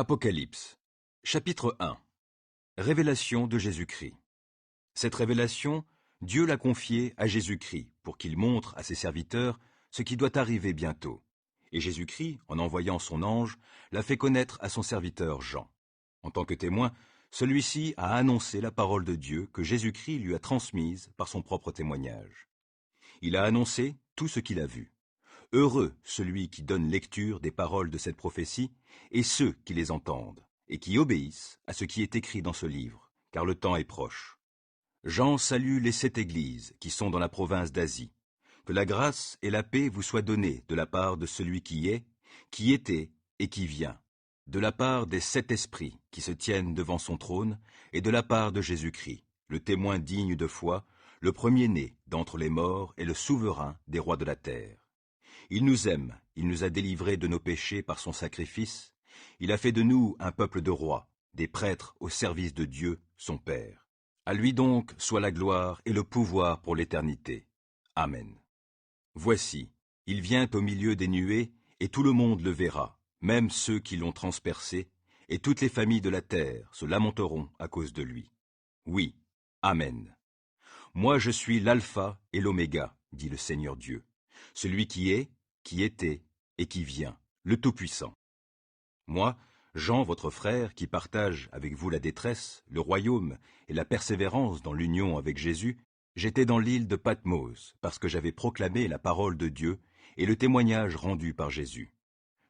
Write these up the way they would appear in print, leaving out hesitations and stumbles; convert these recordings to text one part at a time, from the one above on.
Apocalypse, chapitre 1. Révélation de Jésus-Christ. Cette révélation, Dieu l'a confiée à Jésus-Christ pour qu'il montre à ses serviteurs ce qui doit arriver bientôt. Et Jésus-Christ, en envoyant son ange, l'a fait connaître à son serviteur Jean. En tant que témoin, celui-ci a annoncé la parole de Dieu que Jésus-Christ lui a transmise par son propre témoignage. Il a annoncé tout ce qu'il a vu. Heureux celui qui donne lecture des paroles de cette prophétie et ceux qui les entendent et qui obéissent à ce qui est écrit dans ce livre, car le temps est proche. Jean salue les 7 églises qui sont dans la province d'Asie. Que la grâce et la paix vous soient données de la part de celui qui est, qui était et qui vient, de la part des 7 esprits qui se tiennent devant son trône et de la part de Jésus-Christ, le témoin digne de foi, le premier-né d'entre les morts et le souverain des rois de la terre. Il nous aime, il nous a délivrés de nos péchés par son sacrifice, il a fait de nous un peuple de rois, des prêtres au service de Dieu, son Père. À lui donc soit la gloire et le pouvoir pour l'éternité. Amen. Voici, il vient au milieu des nuées, et tout le monde le verra, même ceux qui l'ont transpercé, et toutes les familles de la terre se lamenteront à cause de lui. Oui, Amen. Moi je suis l'alpha et l'oméga, dit le Seigneur Dieu, celui qui est, qui était et qui vient, le Tout-Puissant. Moi, Jean, votre frère, qui partage avec vous la détresse, le royaume et la persévérance dans l'union avec Jésus, j'étais dans l'île de Patmos, parce que j'avais proclamé la parole de Dieu et le témoignage rendu par Jésus.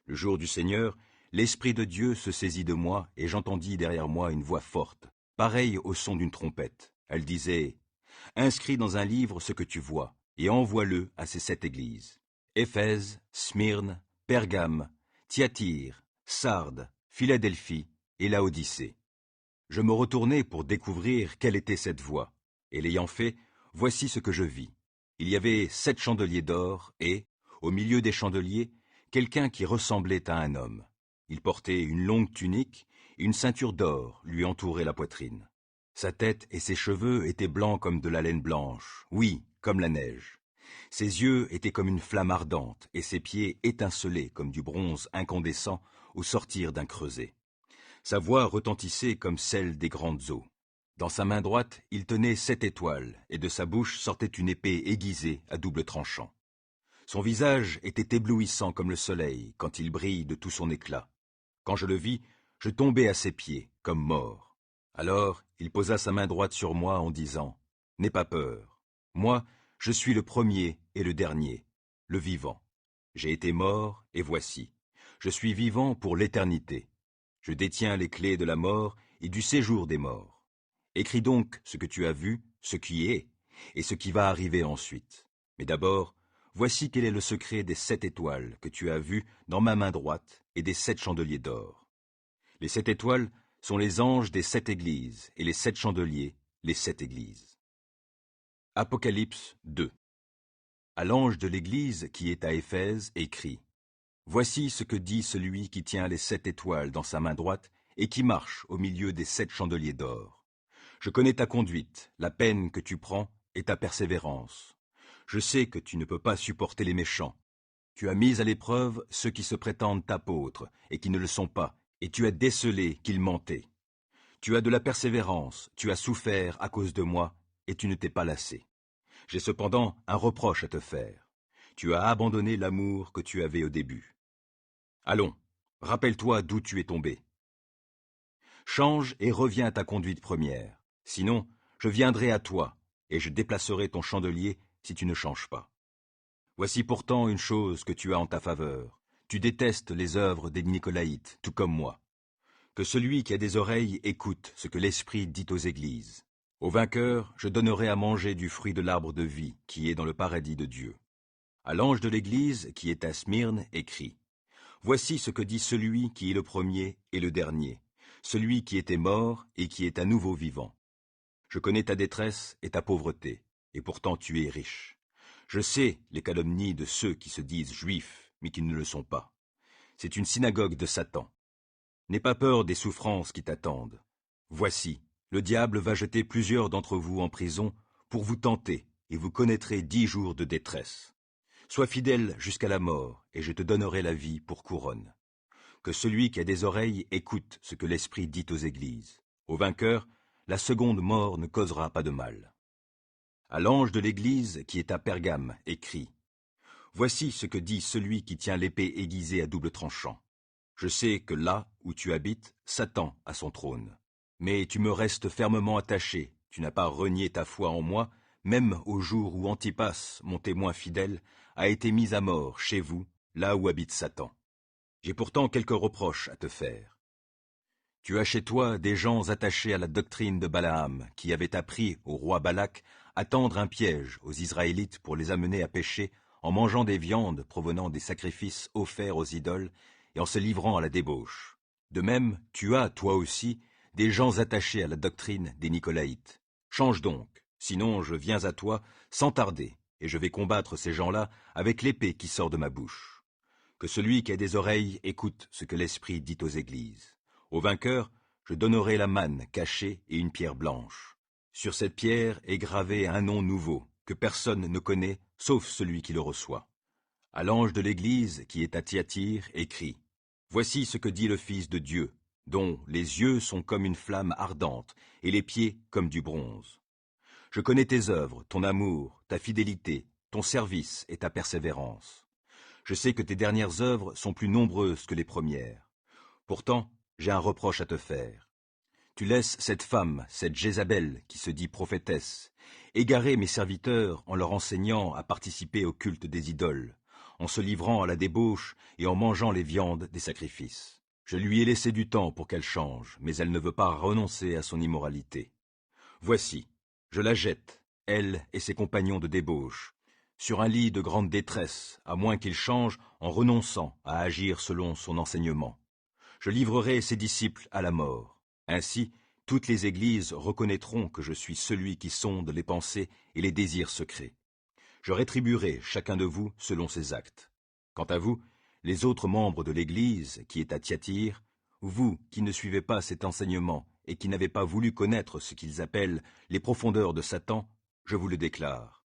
Le jour du Seigneur, l'Esprit de Dieu se saisit de moi, et j'entendis derrière moi une voix forte, pareille au son d'une trompette. Elle disait « Inscris dans un livre ce que tu vois, et envoie-le à ces 7 églises. Éphèse, Smyrne, Pergame, Thyatire, Sardes, Philadelphie et Laodicée. » Je me retournai pour découvrir quelle était cette voix, et l'ayant fait, voici ce que je vis. Il y avait 7 chandeliers d'or, et, au milieu des chandeliers, quelqu'un qui ressemblait à un homme. Il portait une longue tunique, et une ceinture d'or lui entourait la poitrine. Sa tête et ses cheveux étaient blancs comme de la laine blanche, oui, comme la neige. Ses yeux étaient comme une flamme ardente, et ses pieds étincelaient comme du bronze incandescent au sortir d'un creuset. Sa voix retentissait comme celle des grandes eaux. Dans sa main droite, il tenait 7 étoiles, et de sa bouche sortait une épée aiguisée à double tranchant. Son visage était éblouissant comme le soleil quand il brille de tout son éclat. Quand je le vis, je tombai à ses pieds, comme mort. Alors il posa sa main droite sur moi en disant « N'aie pas peur. Moi, je suis le premier et le dernier, le vivant. J'ai été mort, et voici. Je suis vivant pour l'éternité. Je détiens les clés de la mort et du séjour des morts. Écris donc ce que tu as vu, ce qui est, et ce qui va arriver ensuite. Mais d'abord, voici quel est le secret des 7 étoiles que tu as vues dans ma main droite et des 7 chandeliers d'or. Les 7 étoiles sont les anges des 7 églises, et les 7 chandeliers, les 7 églises. Apocalypse 2. À l'ange de l'église qui est à Éphèse, écrit « Voici ce que dit celui qui tient les 7 étoiles dans sa main droite et qui marche au milieu des 7 chandeliers d'or. Je connais ta conduite, la peine que tu prends et ta persévérance. Je sais que tu ne peux pas supporter les méchants. Tu as mis à l'épreuve ceux qui se prétendent apôtres et qui ne le sont pas, et tu as décelé qu'ils mentaient. Tu as de la persévérance, tu as souffert à cause de moi, et tu ne t'es pas lassé. J'ai cependant un reproche à te faire. Tu as abandonné l'amour que tu avais au début. Allons, rappelle-toi d'où tu es tombé. Change et reviens à ta conduite première. Sinon, je viendrai à toi, et je déplacerai ton chandelier si tu ne changes pas. Voici pourtant une chose que tu as en ta faveur. Tu détestes les œuvres des Nicolaïtes, tout comme moi. Que celui qui a des oreilles écoute ce que l'Esprit dit aux églises. Au vainqueur, je donnerai à manger du fruit de l'arbre de vie qui est dans le paradis de Dieu. À l'ange de l'église qui est à Smyrne, écrit « Voici ce que dit celui qui est le premier et le dernier, celui qui était mort et qui est à nouveau vivant. Je connais ta détresse et ta pauvreté, et pourtant tu es riche. Je sais les calomnies de ceux qui se disent juifs, mais qui ne le sont pas. C'est une synagogue de Satan. N'aie pas peur des souffrances qui t'attendent. Voici, le diable va jeter plusieurs d'entre vous en prison pour vous tenter, et vous connaîtrez 10 jours de détresse. Sois fidèle jusqu'à la mort, et je te donnerai la vie pour couronne. Que celui qui a des oreilles écoute ce que l'Esprit dit aux églises. Au vainqueur, la seconde mort ne causera pas de mal. À l'ange de l'église qui est à Pergame, écrit : Voici ce que dit celui qui tient l'épée aiguisée à double tranchant. Je sais que là où tu habites, Satan a son trône. Mais tu me restes fermement attaché, tu n'as pas renié ta foi en moi, même au jour où Antipas, mon témoin fidèle, a été mis à mort chez vous, là où habite Satan. J'ai pourtant quelques reproches à te faire. Tu as chez toi des gens attachés à la doctrine de Balaam, qui avait appris au roi Balak à tendre un piège aux Israélites pour les amener à pécher en mangeant des viandes provenant des sacrifices offerts aux idoles et en se livrant à la débauche. De même, tu as, toi aussi, des gens attachés à la doctrine des Nicolaïtes. Change donc, sinon je viens à toi sans tarder, et je vais combattre ces gens-là avec l'épée qui sort de ma bouche. Que celui qui a des oreilles écoute ce que l'Esprit dit aux églises. Au vainqueur, je donnerai la manne cachée et une pierre blanche. Sur cette pierre est gravé un nom nouveau, que personne ne connaît, sauf celui qui le reçoit. À l'ange de l'Église, qui est à Thyatire, écrit : Voici ce que dit le Fils de Dieu, dont les yeux sont comme une flamme ardente, et les pieds comme du bronze. Je connais tes œuvres, ton amour, ta fidélité, ton service et ta persévérance. Je sais que tes dernières œuvres sont plus nombreuses que les premières. Pourtant, j'ai un reproche à te faire. Tu laisses cette femme, cette Jézabel, qui se dit prophétesse, égarer mes serviteurs en leur enseignant à participer au culte des idoles, en se livrant à la débauche et en mangeant les viandes des sacrifices. Je lui ai laissé du temps pour qu'elle change, mais elle ne veut pas renoncer à son immoralité. Voici, je la jette, elle et ses compagnons de débauche, sur un lit de grande détresse, à moins qu'il change en renonçant à agir selon son enseignement. Je livrerai ses disciples à la mort. Ainsi, toutes les églises reconnaîtront que je suis celui qui sonde les pensées et les désirs secrets. Je rétribuerai chacun de vous selon ses actes. Quant à vous, les autres membres de l'église qui est à Thyatire, vous qui ne suivez pas cet enseignement et qui n'avez pas voulu connaître ce qu'ils appellent les profondeurs de Satan, je vous le déclare.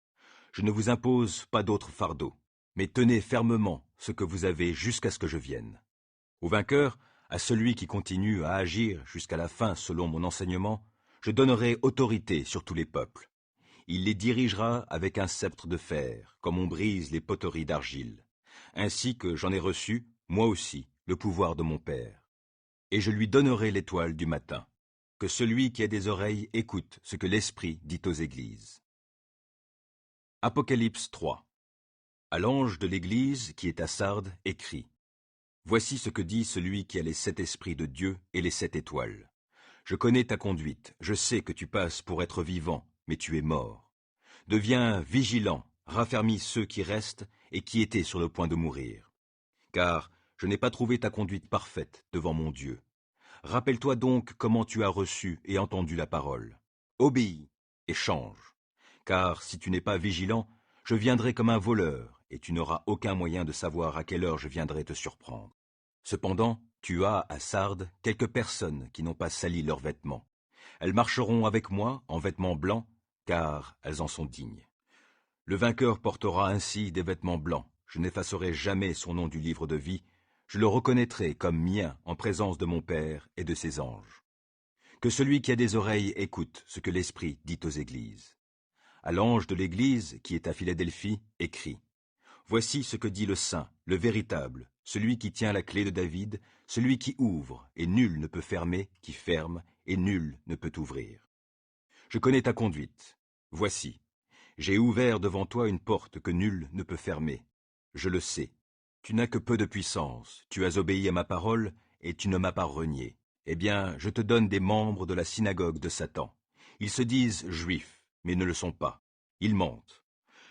Je ne vous impose pas d'autre fardeau, mais tenez fermement ce que vous avez jusqu'à ce que je vienne. Au vainqueur, à celui qui continue à agir jusqu'à la fin selon mon enseignement, je donnerai autorité sur tous les peuples. Il les dirigera avec un sceptre de fer, comme on brise les poteries d'argile, ainsi que j'en ai reçu, moi aussi, le pouvoir de mon Père. Et je lui donnerai l'étoile du matin. Que celui qui a des oreilles écoute ce que l'Esprit dit aux églises. Apocalypse 3. À l'ange de l'église qui est à Sardes, écrit : Voici ce que dit celui qui a les 7 esprits de Dieu et les 7 étoiles. Je connais ta conduite, je sais que tu passes pour être vivant, mais tu es mort. Deviens vigilant, raffermis ceux qui restent et qui étaient sur le point de mourir. Car je n'ai pas trouvé ta conduite parfaite devant mon Dieu. Rappelle-toi donc comment tu as reçu et entendu la parole. Obéis et change. Car si tu n'es pas vigilant, je viendrai comme un voleur, et tu n'auras aucun moyen de savoir à quelle heure je viendrai te surprendre. Cependant, tu as à Sardes quelques personnes qui n'ont pas sali leurs vêtements. Elles marcheront avec moi en vêtements blancs, car elles en sont dignes. Le vainqueur portera ainsi des vêtements blancs. Je n'effacerai jamais son nom du livre de vie. Je le reconnaîtrai comme mien en présence de mon Père et de ses anges. Que celui qui a des oreilles écoute ce que l'Esprit dit aux églises. À l'ange de l'église qui est à Philadelphie, écrit : Voici ce que dit le Saint, le véritable, celui qui tient la clé de David, celui qui ouvre, et nul ne peut fermer, qui ferme, et nul ne peut ouvrir. Je connais ta conduite. Voici, j'ai ouvert devant toi une porte que nul ne peut fermer. Je le sais. Tu n'as que peu de puissance, tu as obéi à ma parole, et tu ne m'as pas renié. Eh bien, je te donne des membres de la synagogue de Satan. Ils se disent juifs, mais ne le sont pas. Ils mentent.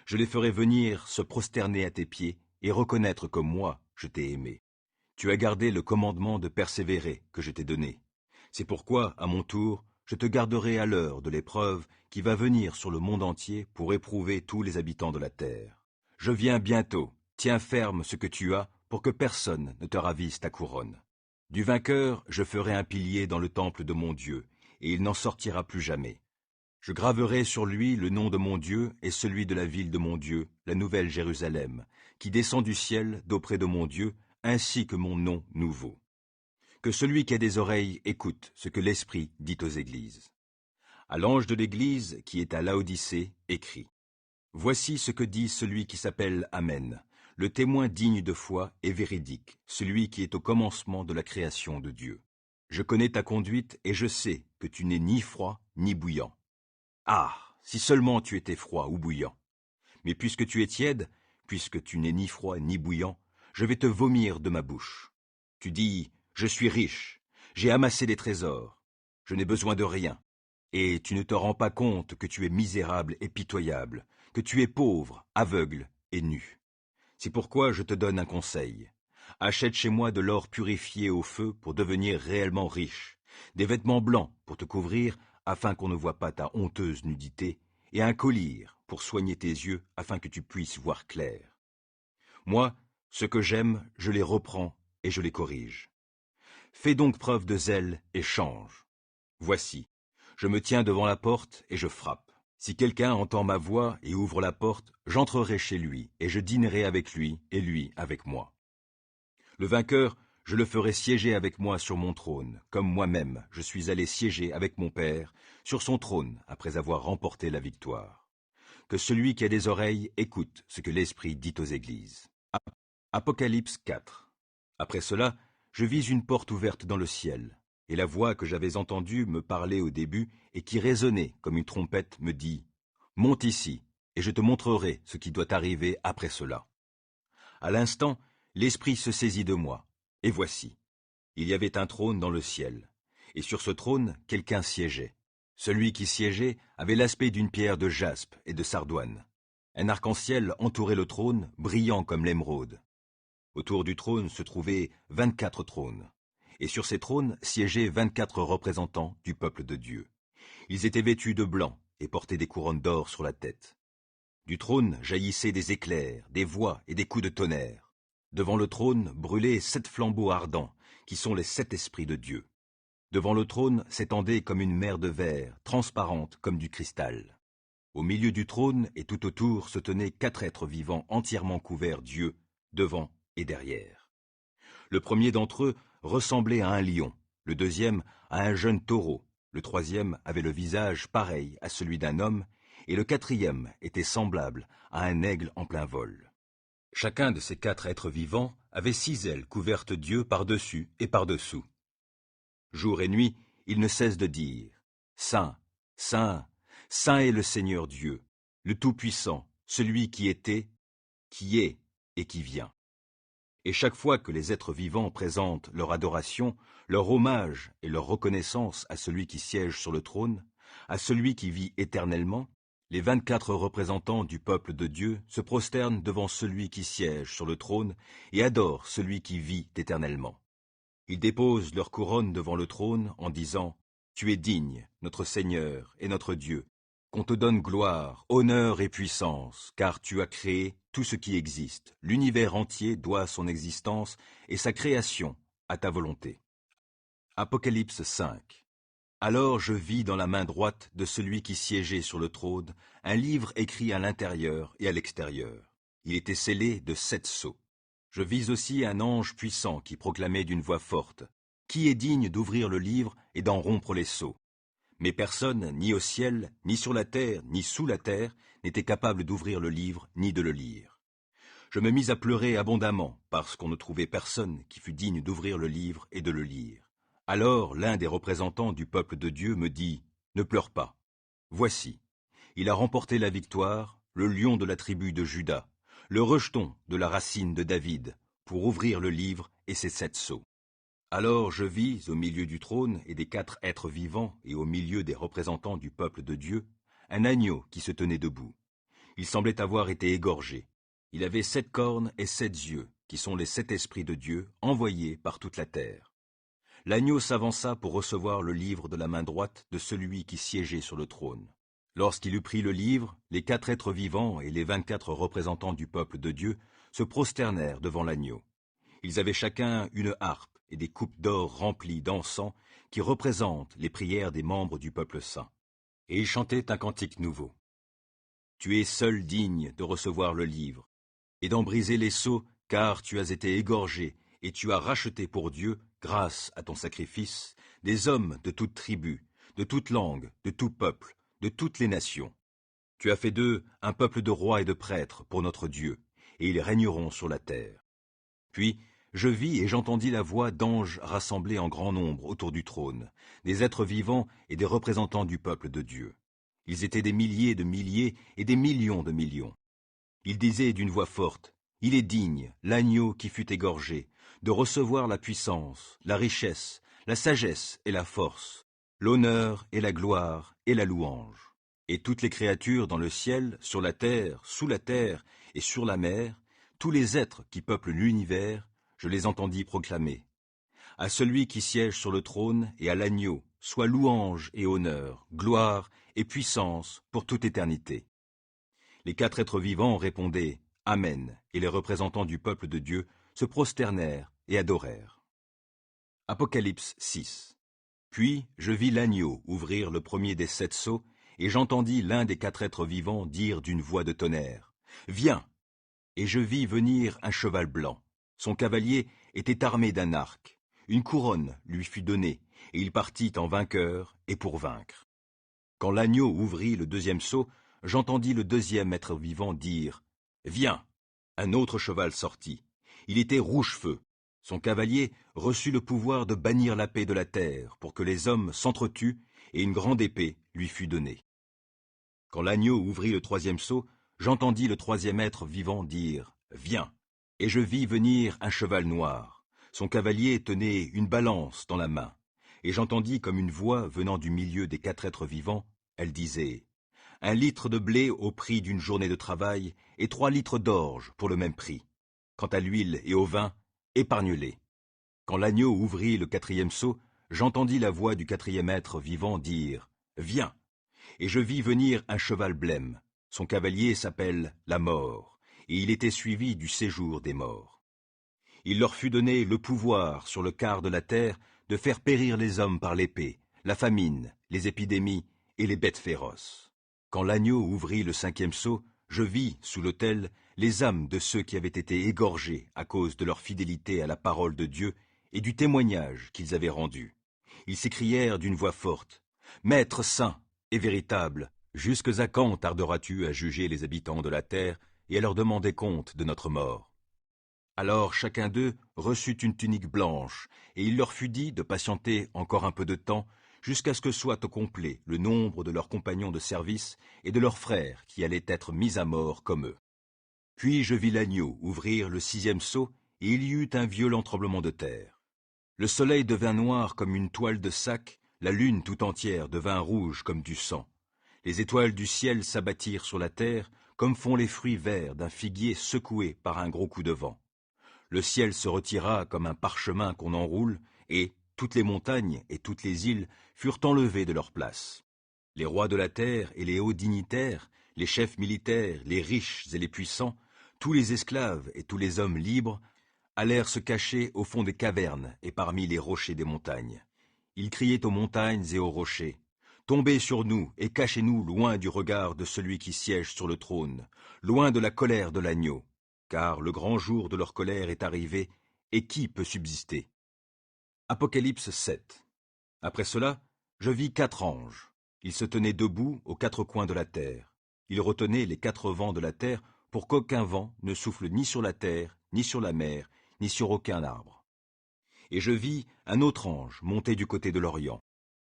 Je les ferai venir se prosterner à tes pieds et reconnaître que moi, je t'ai aimé. Tu as gardé le commandement de persévérer que je t'ai donné. C'est pourquoi, à mon tour, je te garderai à l'heure de l'épreuve qui va venir sur le monde entier pour éprouver tous les habitants de la terre. Je viens bientôt, tiens ferme ce que tu as pour que personne ne te ravise ta couronne. Du vainqueur, je ferai un pilier dans le temple de mon Dieu, et il n'en sortira plus jamais. Je graverai sur lui le nom de mon Dieu et celui de la ville de mon Dieu, la nouvelle Jérusalem, qui descend du ciel d'auprès de mon Dieu, ainsi que mon nom nouveau. Que celui qui a des oreilles écoute ce que l'Esprit dit aux églises. À l'ange de l'Église qui est à Laodicée, écrit. Voici ce que dit celui qui s'appelle Amen, le témoin digne de foi et véridique, celui qui est au commencement de la création de Dieu. Je connais ta conduite et je sais que tu n'es ni froid ni bouillant. Ah, si seulement tu étais froid ou bouillant. Mais puisque tu es tiède, puisque tu n'es ni froid ni bouillant, je vais te vomir de ma bouche. Tu dis, je suis riche, j'ai amassé des trésors, je n'ai besoin de rien. Et tu ne te rends pas compte que tu es misérable et pitoyable, que tu es pauvre, aveugle et nu. C'est pourquoi je te donne un conseil. Achète chez moi de l'or purifié au feu pour devenir réellement riche, des vêtements blancs pour te couvrir afin qu'on ne voie pas ta honteuse nudité, et un collier pour soigner tes yeux afin que tu puisses voir clair. Moi, ce que j'aime, je les reprends et je les corrige. Fais donc preuve de zèle et change. Voici, je me tiens devant la porte et je frappe. Si quelqu'un entend ma voix et ouvre la porte, j'entrerai chez lui et je dînerai avec lui et lui avec moi. Le vainqueur, je le ferai siéger avec moi sur mon trône, comme moi-même je suis allé siéger avec mon Père sur son trône après avoir remporté la victoire. Que celui qui a des oreilles écoute ce que l'Esprit dit aux églises. Apocalypse 4. Après cela, je vis une porte ouverte dans le ciel, et la voix que j'avais entendue me parler au début et qui résonnait comme une trompette me dit « Monte ici, et je te montrerai ce qui doit arriver après cela. » À l'instant, l'Esprit se saisit de moi, et voici, il y avait un trône dans le ciel, et sur ce trône quelqu'un siégeait. Celui qui siégeait avait l'aspect d'une pierre de jaspe et de sardoine. Un arc-en-ciel entourait le trône, brillant comme l'émeraude. Autour du trône se trouvaient 24 trônes, et sur ces trônes siégeaient 24 représentants du peuple de Dieu. Ils étaient vêtus de blanc et portaient des couronnes d'or sur la tête. Du trône jaillissaient des éclairs, des voix et des coups de tonnerre. Devant le trône brûlaient 7 flambeaux ardents, qui sont les 7 esprits de Dieu. Devant le trône s'étendait comme une mer de verre, transparente comme du cristal. Au milieu du trône et tout autour se tenaient 4 êtres vivants entièrement couverts d'yeux, devant et derrière. Le premier d'entre eux ressemblait à un lion, le deuxième à un jeune taureau, le troisième avait le visage pareil à celui d'un homme, et le quatrième était semblable à un aigle en plein vol. Chacun de ces 4 êtres vivants avait 6 ailes couvertes d'yeux par-dessus et par-dessous. Jour et nuit, ils ne cessent de dire « Saint, Saint, Saint est le Seigneur Dieu, le Tout-Puissant, celui qui était, qui est et qui vient. » Et chaque fois que les êtres vivants présentent leur adoration, leur hommage et leur reconnaissance à celui qui siège sur le trône, à celui qui vit éternellement, les 24 représentants du peuple de Dieu se prosternent devant celui qui siège sur le trône et adorent celui qui vit éternellement. Ils déposent leur couronne devant le trône en disant « Tu es digne, notre Seigneur et notre Dieu, qu'on te donne gloire, honneur et puissance, car tu as créé tout ce qui existe. L'univers entier doit son existence et sa création à ta volonté. » Apocalypse 5. Alors je vis dans la main droite de celui qui siégeait sur le trône un livre écrit à l'intérieur et à l'extérieur. Il était scellé de 7 sceaux. Je vis aussi un ange puissant qui proclamait d'une voix forte « Qui est digne d'ouvrir le livre et d'en rompre les sceaux ?» Mais personne, ni au ciel, ni sur la terre, ni sous la terre, n'était capable d'ouvrir le livre ni de le lire. Je me mis à pleurer abondamment, parce qu'on ne trouvait personne qui fût digne d'ouvrir le livre et de le lire. Alors l'un des représentants du peuple de Dieu me dit « Ne pleure pas. Voici, il a remporté la victoire, le lion de la tribu de Juda, le rejeton de la racine de David, pour ouvrir le livre et ses 7 sceaux. » Alors je vis, au milieu du trône et des 4 êtres vivants et au milieu des représentants du peuple de Dieu, un agneau qui se tenait debout. Il semblait avoir été égorgé. Il avait 7 cornes et 7 yeux, qui sont les 7 esprits de Dieu, envoyés par toute la terre. L'agneau s'avança pour recevoir le livre de la main droite de celui qui siégeait sur le trône. Lorsqu'il eut pris le livre, les 4 êtres vivants et les 24 représentants du peuple de Dieu se prosternèrent devant l'agneau. Ils avaient chacun une harpe et des coupes d'or remplies d'encens qui représentent les prières des membres du peuple saint. Et ils chantaient un cantique nouveau. Tu es seul digne de recevoir le livre et d'en briser les sceaux, car tu as été égorgé et tu as racheté pour Dieu grâce à ton sacrifice, des hommes de toute tribu, de toute langue, de tout peuple, de toutes les nations. Tu as fait d'eux un peuple de rois et de prêtres pour notre Dieu, et ils régneront sur la terre. Puis je vis et j'entendis la voix d'anges rassemblés en grand nombre autour du trône, des êtres vivants et des représentants du peuple de Dieu. Ils étaient des milliers de milliers et des millions de millions. Ils disaient d'une voix forte, « Il est digne, l'agneau qui fut égorgé, de recevoir la puissance, la richesse, la sagesse et la force, l'honneur et la gloire et la louange. » Et toutes les créatures dans le ciel, sur la terre, sous la terre et sur la mer, tous les êtres qui peuplent l'univers, je les entendis proclamer. À celui qui siège sur le trône et à l'agneau, soit louange et honneur, gloire et puissance pour toute éternité. Les 4 êtres vivants répondaient « Amen » et les représentants du peuple de Dieu se prosternèrent et adorèrent. Apocalypse 6. Puis je vis l'agneau ouvrir le premier des 7 sceaux, et j'entendis l'un des 4 êtres vivants dire d'une voix de tonnerre « Viens !» Et je vis venir un cheval blanc. Son cavalier était armé d'un arc. Une couronne lui fut donnée, et il partit en vainqueur et pour vaincre. Quand l'agneau ouvrit le 2e sceau, j'entendis le 2e être vivant dire « Viens !» Un autre cheval sortit. Il était rouge-feu. Son cavalier reçut le pouvoir de bannir la paix de la terre pour que les hommes s'entretuent, et une grande épée lui fut donnée. Quand l'agneau ouvrit le 3e sceau, j'entendis le 3e être vivant dire « Viens !» Et je vis venir un cheval noir. Son cavalier tenait une balance dans la main. Et j'entendis comme une voix venant du milieu des 4 êtres vivants. Elle disait « 1 litre de blé au prix d'une journée de travail et 3 litres d'orge pour le même prix. Quant à l'huile et au vin, épargne-les. » Quand l'agneau ouvrit le 4e sceau, j'entendis la voix du 4e être vivant dire « Viens !» Et je vis venir un cheval blême. Son cavalier s'appelle la mort, et il était suivi du séjour des morts. Il leur fut donné le pouvoir sur le quart de la terre de faire périr les hommes par l'épée, la famine, les épidémies et les bêtes féroces. Quand l'agneau ouvrit le 5e sceau, je vis, sous l'autel, les âmes de ceux qui avaient été égorgés à cause de leur fidélité à la parole de Dieu et du témoignage qu'ils avaient rendu. Ils s'écrièrent d'une voix forte, « Maître saint et véritable, jusque à quand tarderas-tu à juger les habitants de la terre et à leur demander compte de notre mort ?» Alors chacun d'eux reçut une tunique blanche, et il leur fut dit de patienter encore un peu de temps, jusqu'à ce que soit au complet le nombre de leurs compagnons de service et de leurs frères qui allaient être mis à mort comme eux. Puis je vis l'agneau ouvrir le 6e sceau, et il y eut un violent tremblement de terre. Le soleil devint noir comme une toile de sac, la lune tout entière devint rouge comme du sang. Les étoiles du ciel s'abattirent sur la terre, comme font les fruits verts d'un figuier secoué par un gros coup de vent. Le ciel se retira comme un parchemin qu'on enroule, et toutes les montagnes et toutes les îles furent enlevées de leur place. Les rois de la terre et les hauts dignitaires, les chefs militaires, les riches et les puissants, tous les esclaves et tous les hommes libres, allèrent se cacher au fond des cavernes et parmi les rochers des montagnes. Ils criaient aux montagnes et aux rochers, « Tombez sur nous et cachez-nous loin du regard de celui qui siège sur le trône, loin de la colère de l'agneau, car le grand jour de leur colère est arrivé, et qui peut subsister ?» Apocalypse 7. Après cela, je vis 4 anges. Ils se tenaient debout aux 4 coins de la terre. Ils retenaient les 4 vents de la terre pour qu'aucun vent ne souffle ni sur la terre, ni sur la mer, ni sur aucun arbre. Et je vis un autre ange monter du côté de l'Orient.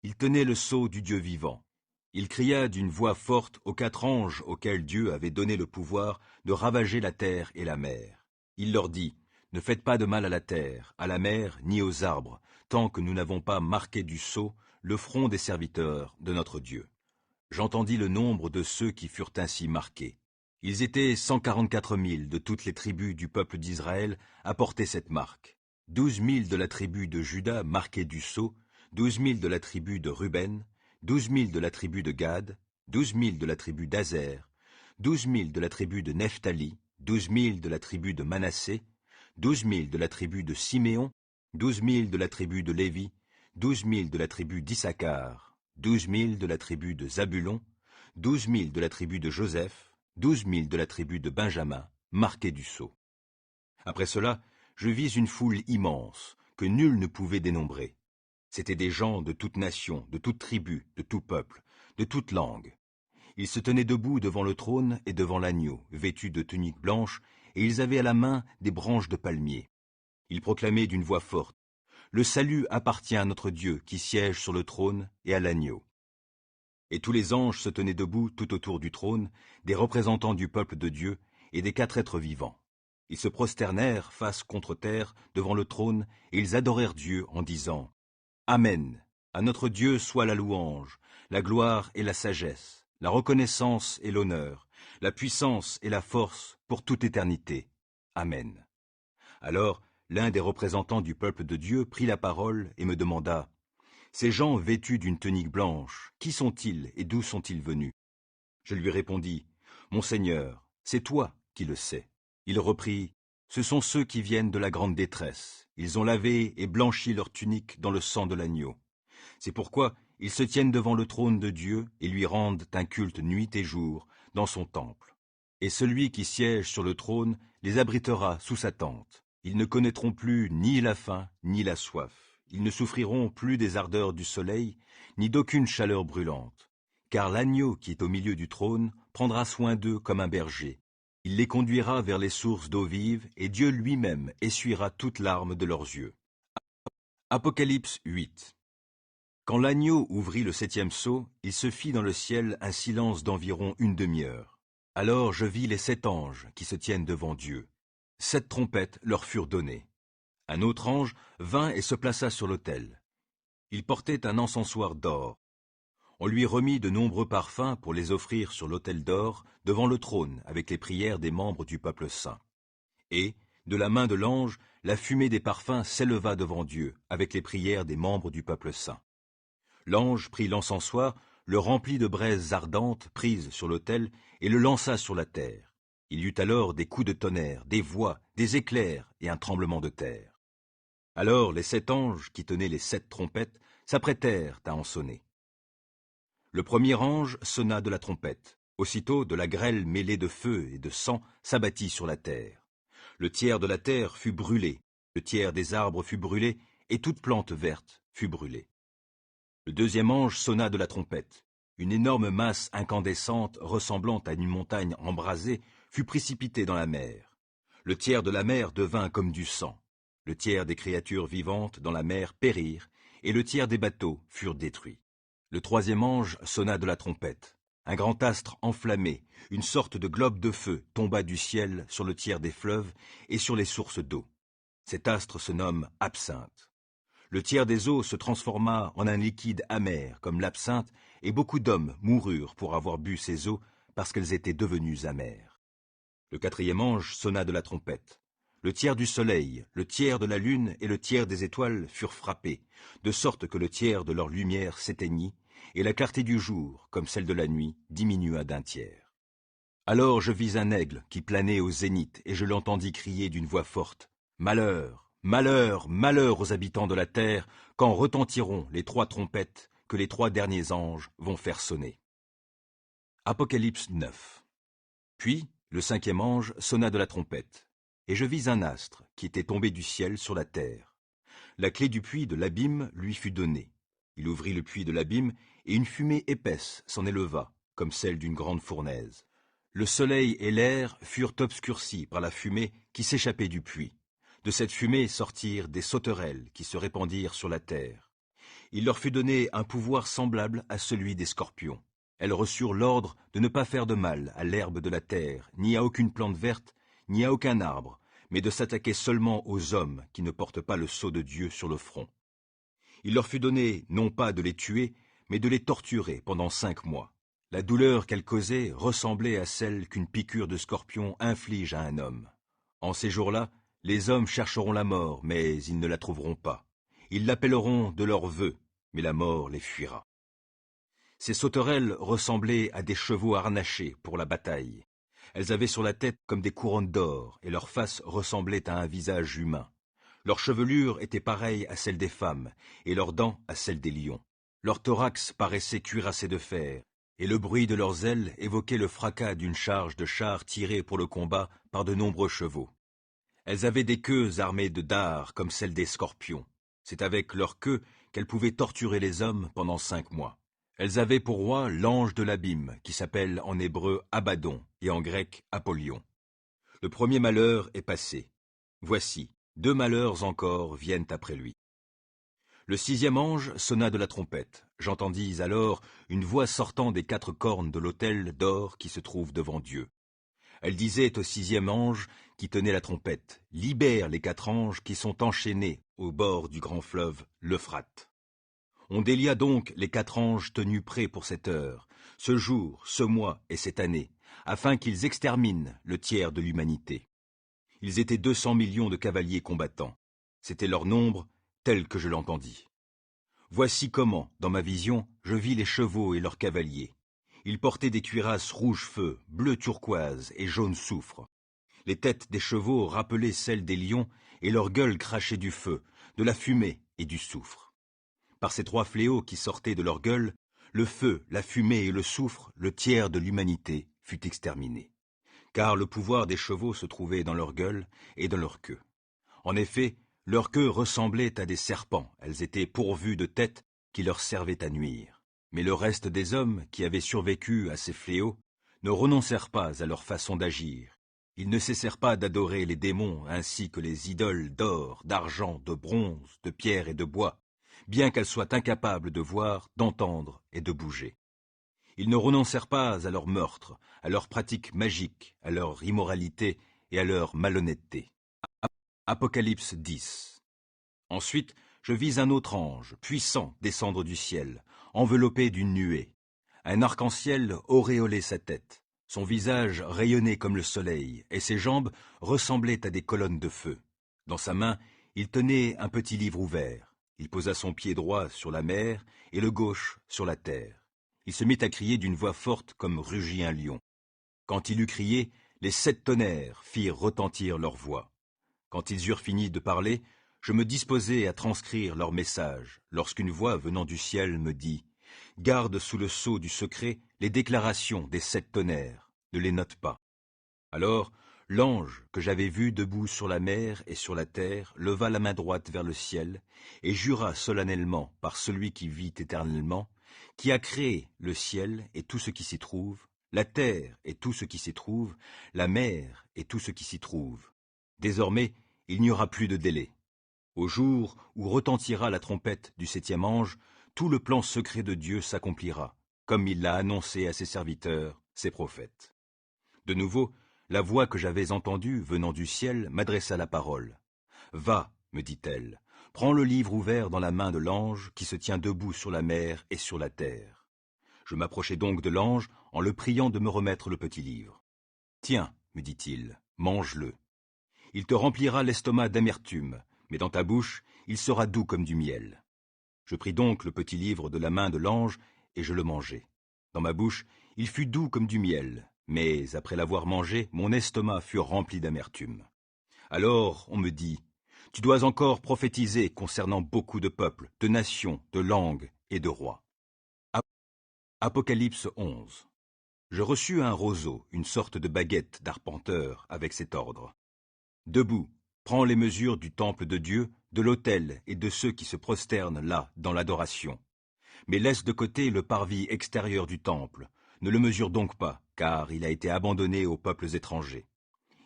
Il tenait le sceau du Dieu vivant. Il cria d'une voix forte aux 4 anges auxquels Dieu avait donné le pouvoir de ravager la terre et la mer. Il leur dit, « Ne faites pas de mal à la terre, à la mer, ni aux arbres, tant que nous n'avons pas marqué du sceau le front des serviteurs de notre Dieu. » J'entendis le nombre de ceux qui furent ainsi marqués. Ils étaient 144 000 de toutes les tribus du peuple d'Israël à porter cette marque. 12 000 de la tribu de Juda marqués du sceau, 12 000 de la tribu de Ruben, 12 000 de la tribu de Gad, 12 000 de la tribu d'Azer, 12 000 de la tribu de Nephtali, 12 000 de la tribu de Manassé, 12 000 de la tribu de Siméon, 12 000 de la tribu de Lévi, 12 000 de la tribu d'Issachar, 12 000 de la tribu de Zabulon, 12 000 de la tribu de Joseph, 12 000 de la tribu de Benjamin, marqués du sceau. Après cela, je vis une foule immense, que nul ne pouvait dénombrer. C'étaient des gens de toute nation, de toute tribu, de tout peuple, de toute langue. Ils se tenaient debout devant le trône et devant l'agneau, vêtus de tuniques blanches, et ils avaient à la main des branches de palmier. Ils proclamaient d'une voix forte: « Le salut appartient à notre Dieu qui siège sur le trône et à l'agneau. » Et tous les anges se tenaient debout tout autour du trône, des représentants du peuple de Dieu et des 4 êtres vivants. Ils se prosternèrent face contre terre devant le trône et ils adorèrent Dieu en disant: « Amen. À notre Dieu soit la louange, la gloire et la sagesse, la reconnaissance et l'honneur, la puissance et la force pour toute éternité. Amen. » Alors l'un des représentants du peuple de Dieu prit la parole et me demanda: « Ces gens vêtus d'une tunique blanche, qui sont-ils et d'où sont-ils venus ?» Je lui répondis: « Mon Seigneur, c'est toi qui le sais. » Il reprit: « Ce sont ceux qui viennent de la grande détresse. Ils ont lavé et blanchi leur tunique dans le sang de l'agneau. C'est pourquoi ils se tiennent devant le trône de Dieu et lui rendent un culte nuit et jour dans son temple. Et celui qui siège sur le trône les abritera sous sa tente. Ils ne connaîtront plus ni la faim ni la soif. Ils ne souffriront plus des ardeurs du soleil, ni d'aucune chaleur brûlante. Car l'agneau qui est au milieu du trône prendra soin d'eux comme un berger. Il les conduira vers les sources d'eau vive, et Dieu lui-même essuiera toute larme de leurs yeux. » Apocalypse 8. Quand l'agneau ouvrit le 7e sceau, il se fit dans le ciel un silence d'environ une demi-heure. Alors je vis les 7 anges qui se tiennent devant Dieu. 7 trompettes leur furent données. Un autre ange vint et se plaça sur l'autel. Il portait un encensoir d'or. On lui remit de nombreux parfums pour les offrir sur l'autel d'or devant le trône avec les prières des membres du peuple saint. Et, de la main de l'ange, la fumée des parfums s'éleva devant Dieu avec les prières des membres du peuple saint. L'ange prit l'encensoir, le remplit de braises ardentes prises sur l'autel et le lança sur la terre. Il y eut alors des coups de tonnerre, des voix, des éclairs et un tremblement de terre. Alors les 7 anges qui tenaient les 7 trompettes s'apprêtèrent à en sonner. Le premier ange sonna de la trompette. Aussitôt, de la grêle mêlée de feu et de sang s'abattit sur la terre. Le tiers de la terre fut brûlé, le tiers des arbres fut brûlé, et toute plante verte fut brûlée. Le deuxième ange sonna de la trompette. Une énorme masse incandescente ressemblant à une montagne embrasée fut précipitée dans la mer. Le tiers de la mer devint comme du sang. Le tiers des créatures vivantes dans la mer périrent, et le tiers des bateaux furent détruits. Le troisième ange sonna de la trompette. Un grand astre enflammé, une sorte de globe de feu, tomba du ciel sur le tiers des fleuves et sur les sources d'eau. Cet astre se nomme absinthe. Le tiers des eaux se transforma en un liquide amer comme l'absinthe, et beaucoup d'hommes moururent pour avoir bu ces eaux parce qu'elles étaient devenues amères. Le quatrième ange sonna de la trompette. Le tiers du soleil, le tiers de la lune et le tiers des étoiles furent frappés, de sorte que le tiers de leur lumière s'éteignit, et la clarté du jour, comme celle de la nuit, diminua d'un tiers. Alors je vis un aigle qui planait au zénith, et je l'entendis crier d'une voix forte: « Malheur, malheur, malheur aux habitants de la terre, quand retentiront les 3 trompettes que les 3 derniers anges vont faire sonner. » Apocalypse 9. Puis le 5e ange sonna de la trompette, et je vis un astre qui était tombé du ciel sur la terre. La clé du puits de l'abîme lui fut donnée. Il ouvrit le puits de l'abîme, et une fumée épaisse s'en éleva, comme celle d'une grande fournaise. Le soleil et l'air furent obscurcis par la fumée qui s'échappait du puits. De cette fumée sortirent des sauterelles qui se répandirent sur la terre. Il leur fut donné un pouvoir semblable à celui des scorpions. Elles reçurent l'ordre de ne pas faire de mal à l'herbe de la terre, ni à aucune plante verte, ni à aucun arbre, mais de s'attaquer seulement aux hommes qui ne portent pas le sceau de Dieu sur le front. Il leur fut donné non pas de les tuer, mais de les torturer pendant 5 mois. La douleur qu'elles causaient ressemblait à celle qu'une piqûre de scorpion inflige à un homme. En ces jours-là, les hommes chercheront la mort, mais ils ne la trouveront pas. Ils l'appelleront de leurs vœux, mais la mort les fuira. Ces sauterelles ressemblaient à des chevaux harnachés pour la bataille. Elles avaient sur la tête comme des couronnes d'or, et leur face ressemblait à un visage humain. Leur chevelure était pareille à celle des femmes, et leurs dents à celles des lions. Leur thorax paraissait cuirassé de fer, et le bruit de leurs ailes évoquait le fracas d'une charge de chars tirés pour le combat par de nombreux chevaux. Elles avaient des queues armées de dards comme celles des scorpions. C'est avec leurs queues qu'elles pouvaient torturer les hommes pendant 5 mois. Elles avaient pour roi l'ange de l'abîme, qui s'appelle en hébreu Abaddon et en grec Apollyon. Le premier malheur est passé. Voici, 2 malheurs encore viennent après lui. Le 6e ange sonna de la trompette. J'entendis alors une voix sortant des 4 cornes de l'autel d'or qui se trouve devant Dieu. Elle disait au 6e ange qui tenait la trompette, « Libère les 4 anges qui sont enchaînés au bord du grand fleuve, l'Euphrate. » On délia donc les 4 anges tenus prêts pour cette heure, ce jour, ce mois et cette année, afin qu'ils exterminent le tiers de l'humanité. Ils étaient 200 millions de cavaliers combattants. C'était leur nombre tel que je l'entendis. Voici comment, dans ma vision, je vis les chevaux et leurs cavaliers. Ils portaient des cuirasses rouge feu, bleu turquoise et jaune soufre. Les têtes des chevaux rappelaient celles des lions et leurs gueules crachaient du feu, de la fumée et du soufre. Par ces 3 fléaux qui sortaient de leurs gueules, le feu, la fumée et le soufre, le tiers de l'humanité fut exterminé. Car le pouvoir des chevaux se trouvait dans leur gueule et dans leur queue. En effet, leurs queues ressemblaient à des serpents, elles étaient pourvues de têtes qui leur servaient à nuire. Mais le reste des hommes qui avaient survécu à ces fléaux ne renoncèrent pas à leur façon d'agir. Ils ne cessèrent pas d'adorer les démons ainsi que les idoles d'or, d'argent, de bronze, de pierre et de bois, bien qu'elles soient incapables de voir, d'entendre et de bouger. Ils ne renoncèrent pas à leur meurtre, à leurs pratiques magiques, à leur immoralité et à leur malhonnêteté. Apocalypse 10. Ensuite, je vis un autre ange, puissant, descendre du ciel, enveloppé d'une nuée. Un arc-en-ciel auréolait sa tête. Son visage rayonnait comme le soleil, et ses jambes ressemblaient à des colonnes de feu. Dans sa main, il tenait un petit livre ouvert. Il posa son pied droit sur la mer et le gauche sur la terre. Il se mit à crier d'une voix forte comme rugit un lion. Quand il eut crié, les 7 tonnerres firent retentir leur voix. Quand ils eurent fini de parler, je me disposai à transcrire leur message, lorsqu'une voix venant du ciel me dit « Garde sous le sceau du secret les déclarations des 7 tonnerres, ne les note pas. » Alors, l'ange que j'avais vu debout sur la mer et sur la terre leva la main droite vers le ciel et jura solennellement par celui qui vit éternellement, qui a créé le ciel et tout ce qui s'y trouve, la terre et tout ce qui s'y trouve, la mer et tout ce qui s'y trouve. Désormais, il n'y aura plus de délai. Au jour où retentira la trompette du 7e ange, tout le plan secret de Dieu s'accomplira, comme il l'a annoncé à ses serviteurs, ses prophètes. De nouveau, la voix que j'avais entendue venant du ciel m'adressa la parole. « Va, me dit-elle, prends le livre ouvert dans la main de l'ange qui se tient debout sur la mer et sur la terre. » Je m'approchai donc de l'ange en le priant de me remettre le petit livre. « Tiens, me dit-il, mange-le. Il te remplira l'estomac d'amertume, mais dans ta bouche, il sera doux comme du miel. » Je pris donc le petit livre de la main de l'ange et je le mangeai. Dans ma bouche, il fut doux comme du miel, mais après l'avoir mangé, mon estomac fut rempli d'amertume. Alors on me dit, « Tu dois encore prophétiser concernant beaucoup de peuples, de nations, de langues et de rois. » Apocalypse 11. Je reçus un roseau, une sorte de baguette d'arpenteur avec cet ordre. Debout, prends les mesures du temple de Dieu, de l'autel et de ceux qui se prosternent là, dans l'adoration. Mais laisse de côté le parvis extérieur du temple. Ne le mesure donc pas, car il a été abandonné aux peuples étrangers.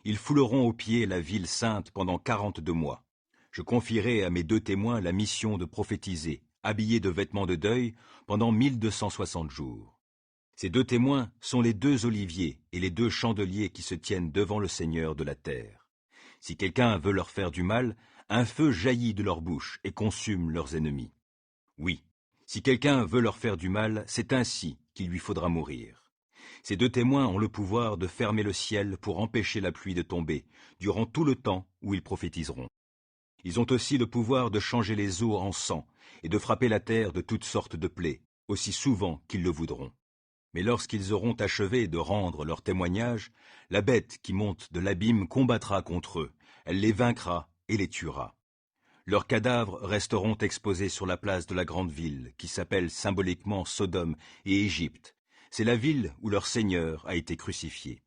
Ils fouleront aux pieds la ville sainte pendant 42 mois. Je confierai à mes 2 témoins la mission de prophétiser, habillés de vêtements de deuil, pendant 1260 jours. Ces 2 témoins sont les 2 oliviers et les 2 chandeliers qui se tiennent devant le Seigneur de la terre. Si quelqu'un veut leur faire du mal, un feu jaillit de leur bouche et consume leurs ennemis. Oui, si quelqu'un veut leur faire du mal, c'est ainsi qu'il lui faudra mourir. Ces 2 témoins ont le pouvoir de fermer le ciel pour empêcher la pluie de tomber, durant tout le temps où ils prophétiseront. Ils ont aussi le pouvoir de changer les eaux en sang et de frapper la terre de toutes sortes de plaies, aussi souvent qu'ils le voudront. Mais lorsqu'ils auront achevé de rendre leur témoignage, la bête qui monte de l'abîme combattra contre eux, elle les vaincra et les tuera. Leurs cadavres resteront exposés sur la place de la grande ville, qui s'appelle symboliquement Sodome et Égypte. C'est la ville où leur Seigneur a été crucifié.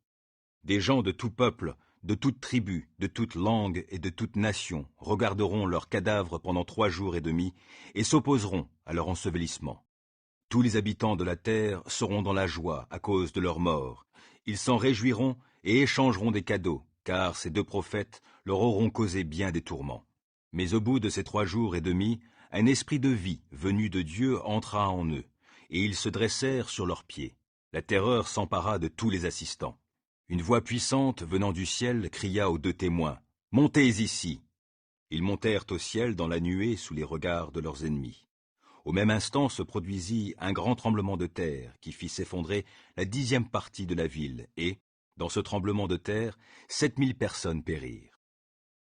Des gens de tout peuple, de toute tribu, de toute langue et de toute nation regarderont leurs cadavres pendant 3 jours et demi et s'opposeront à leur ensevelissement. Tous les habitants de la terre seront dans la joie à cause de leur mort. Ils s'en réjouiront et échangeront des cadeaux, car ces 2 prophètes leur auront causé bien des tourments. Mais au bout de ces 3 jours et demi, un esprit de vie venu de Dieu entra en eux, et ils se dressèrent sur leurs pieds. La terreur s'empara de tous les assistants. Une voix puissante venant du ciel cria aux 2 témoins, « Montez ici !» Ils montèrent au ciel dans la nuée sous les regards de leurs ennemis. Au même instant se produisit un grand tremblement de terre qui fit s'effondrer la 10e partie de la ville et, dans ce tremblement de terre, 7000 personnes périrent.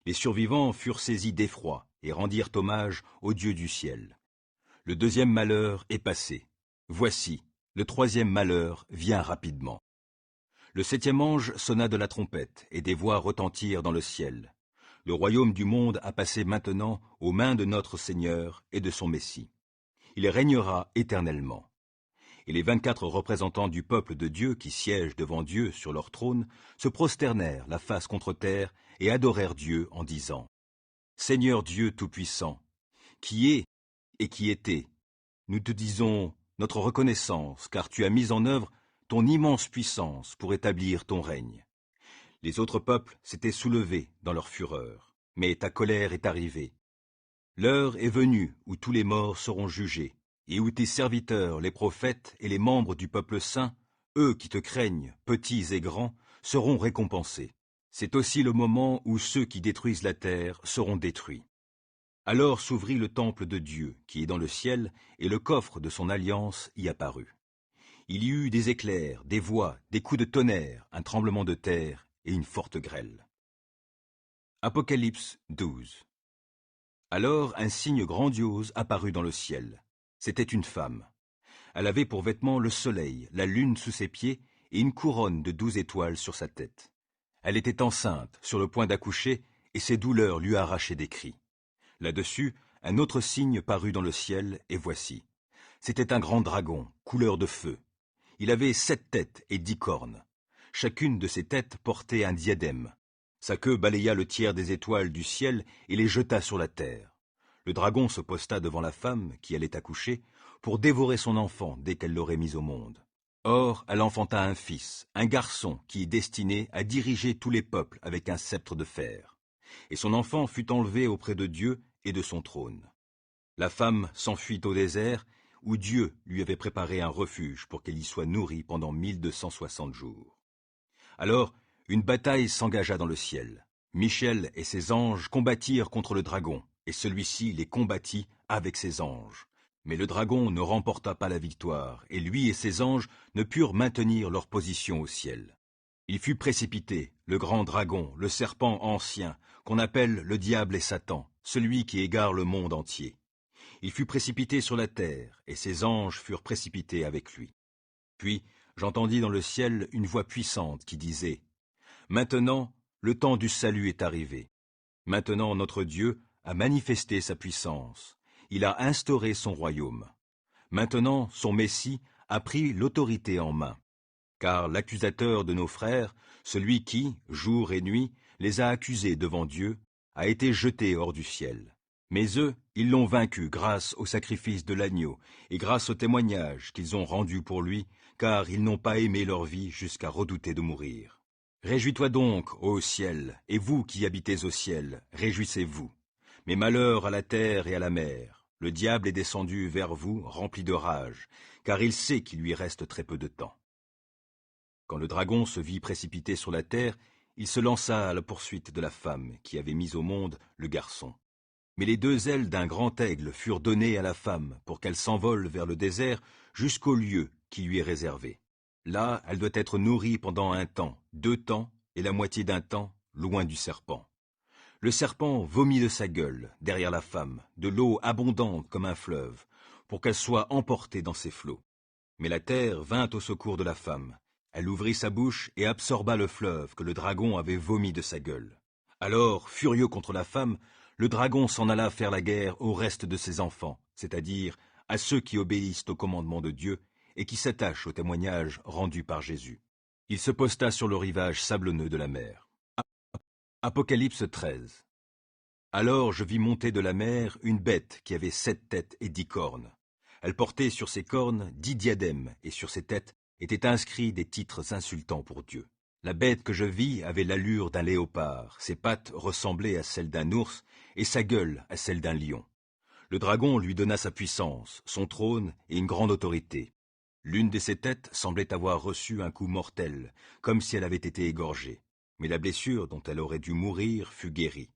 Les survivants furent saisis d'effroi et rendirent hommage au Dieu du ciel. Le 2e malheur est passé. Voici, le 3e malheur vient rapidement. Le 7e ange sonna de la trompette et des voix retentirent dans le ciel. Le royaume du monde a passé maintenant aux mains de notre Seigneur et de son Messie. Il régnera éternellement. Et les 24 représentants du peuple de Dieu qui siègent devant Dieu sur leur trône se prosternèrent la face contre terre et adorèrent Dieu en disant « Seigneur Dieu Tout-Puissant, qui est et qui était, nous te disons notre reconnaissance, car tu as mis en œuvre ton immense puissance pour établir ton règne. Les autres peuples s'étaient soulevés dans leur fureur, mais ta colère est arrivée. L'heure est venue où tous les morts seront jugés, et où tes serviteurs, les prophètes et les membres du peuple saint, eux qui te craignent, petits et grands, seront récompensés. C'est aussi le moment où ceux qui détruisent la terre seront détruits. Alors s'ouvrit le temple de Dieu, qui est dans le ciel, et le coffre de son alliance y apparut. Il y eut des éclairs, des voix, des coups de tonnerre, un tremblement de terre et une forte grêle. Apocalypse 12. Alors un signe grandiose apparut dans le ciel. C'était une femme. Elle avait pour vêtement le soleil, la lune sous ses pieds et une couronne de 12 étoiles sur sa tête. Elle était enceinte, sur le point d'accoucher, et ses douleurs lui arrachaient des cris. Là-dessus, un autre signe parut dans le ciel, et voici. C'était un grand dragon, couleur de feu. Il avait 7 têtes et 10 cornes. Chacune de ces têtes portait un diadème. Sa queue balaya le tiers des étoiles du ciel et les jeta sur la terre. Le dragon se posta devant la femme, qui allait accoucher, pour dévorer son enfant dès qu'elle l'aurait mis au monde. Or, elle enfanta un fils, un garçon qui est destiné à diriger tous les peuples avec un sceptre de fer. Et son enfant fut enlevé auprès de Dieu et de son trône. La femme s'enfuit au désert, où Dieu lui avait préparé un refuge pour qu'elle y soit nourrie pendant 1260 jours. Alors, une bataille s'engagea dans le ciel. Michel et ses anges combattirent contre le dragon, et celui-ci les combattit avec ses anges. Mais le dragon ne remporta pas la victoire, et lui et ses anges ne purent maintenir leur position au ciel. Il fut précipité, le grand dragon, le serpent ancien, qu'on appelle le diable et Satan, celui qui égare le monde entier. Il fut précipité sur la terre, et ses anges furent précipités avec lui. Puis j'entendis dans le ciel une voix puissante qui disait « Maintenant, le temps du salut est arrivé. Maintenant notre Dieu a manifesté sa puissance. Il a instauré son royaume. Maintenant son Messie a pris l'autorité en main. Car l'accusateur de nos frères, celui qui, jour et nuit, les a accusés devant Dieu, a été jeté hors du ciel. Mais eux, ils l'ont vaincu grâce au sacrifice de l'agneau et grâce au témoignage qu'ils ont rendu pour lui, car ils n'ont pas aimé leur vie jusqu'à redouter de mourir. Réjouis-toi donc, ô ciel, et vous qui habitez au ciel, réjouissez-vous. Mais malheur à la terre et à la mer, le diable est descendu vers vous rempli de rage, car il sait qu'il lui reste très peu de temps. Quand le dragon se vit précipité sur la terre, il se lança à la poursuite de la femme qui avait mis au monde le garçon. Mais les 2 ailes d'un grand aigle furent données à la femme pour qu'elle s'envole vers le désert jusqu'au lieu qui lui est réservé. Là, elle doit être nourrie pendant 1 temps, 2 temps et la moitié d'un temps, loin du serpent. Le serpent vomit de sa gueule, derrière la femme, de l'eau abondante comme un fleuve, pour qu'elle soit emportée dans ses flots. Mais la terre vint au secours de la femme. Elle ouvrit sa bouche et absorba le fleuve que le dragon avait vomi de sa gueule. Alors, furieux contre la femme, le dragon s'en alla faire la guerre au reste de ses enfants, c'est-à-dire à ceux qui obéissent au commandement de Dieu et qui s'attachent au témoignage rendu par Jésus. Il se posta sur le rivage sablonneux de la mer. Apocalypse 13. Alors je vis monter de la mer une bête qui avait 7 têtes et 10 cornes. Elle portait sur ses cornes 10 diadèmes, et sur ses têtes étaient inscrits des titres insultants pour Dieu. La bête que je vis avait l'allure d'un léopard, ses pattes ressemblaient à celles d'un ours, et sa gueule à celle d'un lion. Le dragon lui donna sa puissance, son trône et une grande autorité. L'une de ses têtes semblait avoir reçu un coup mortel, comme si elle avait été égorgée. Mais la blessure dont elle aurait dû mourir fut guérie.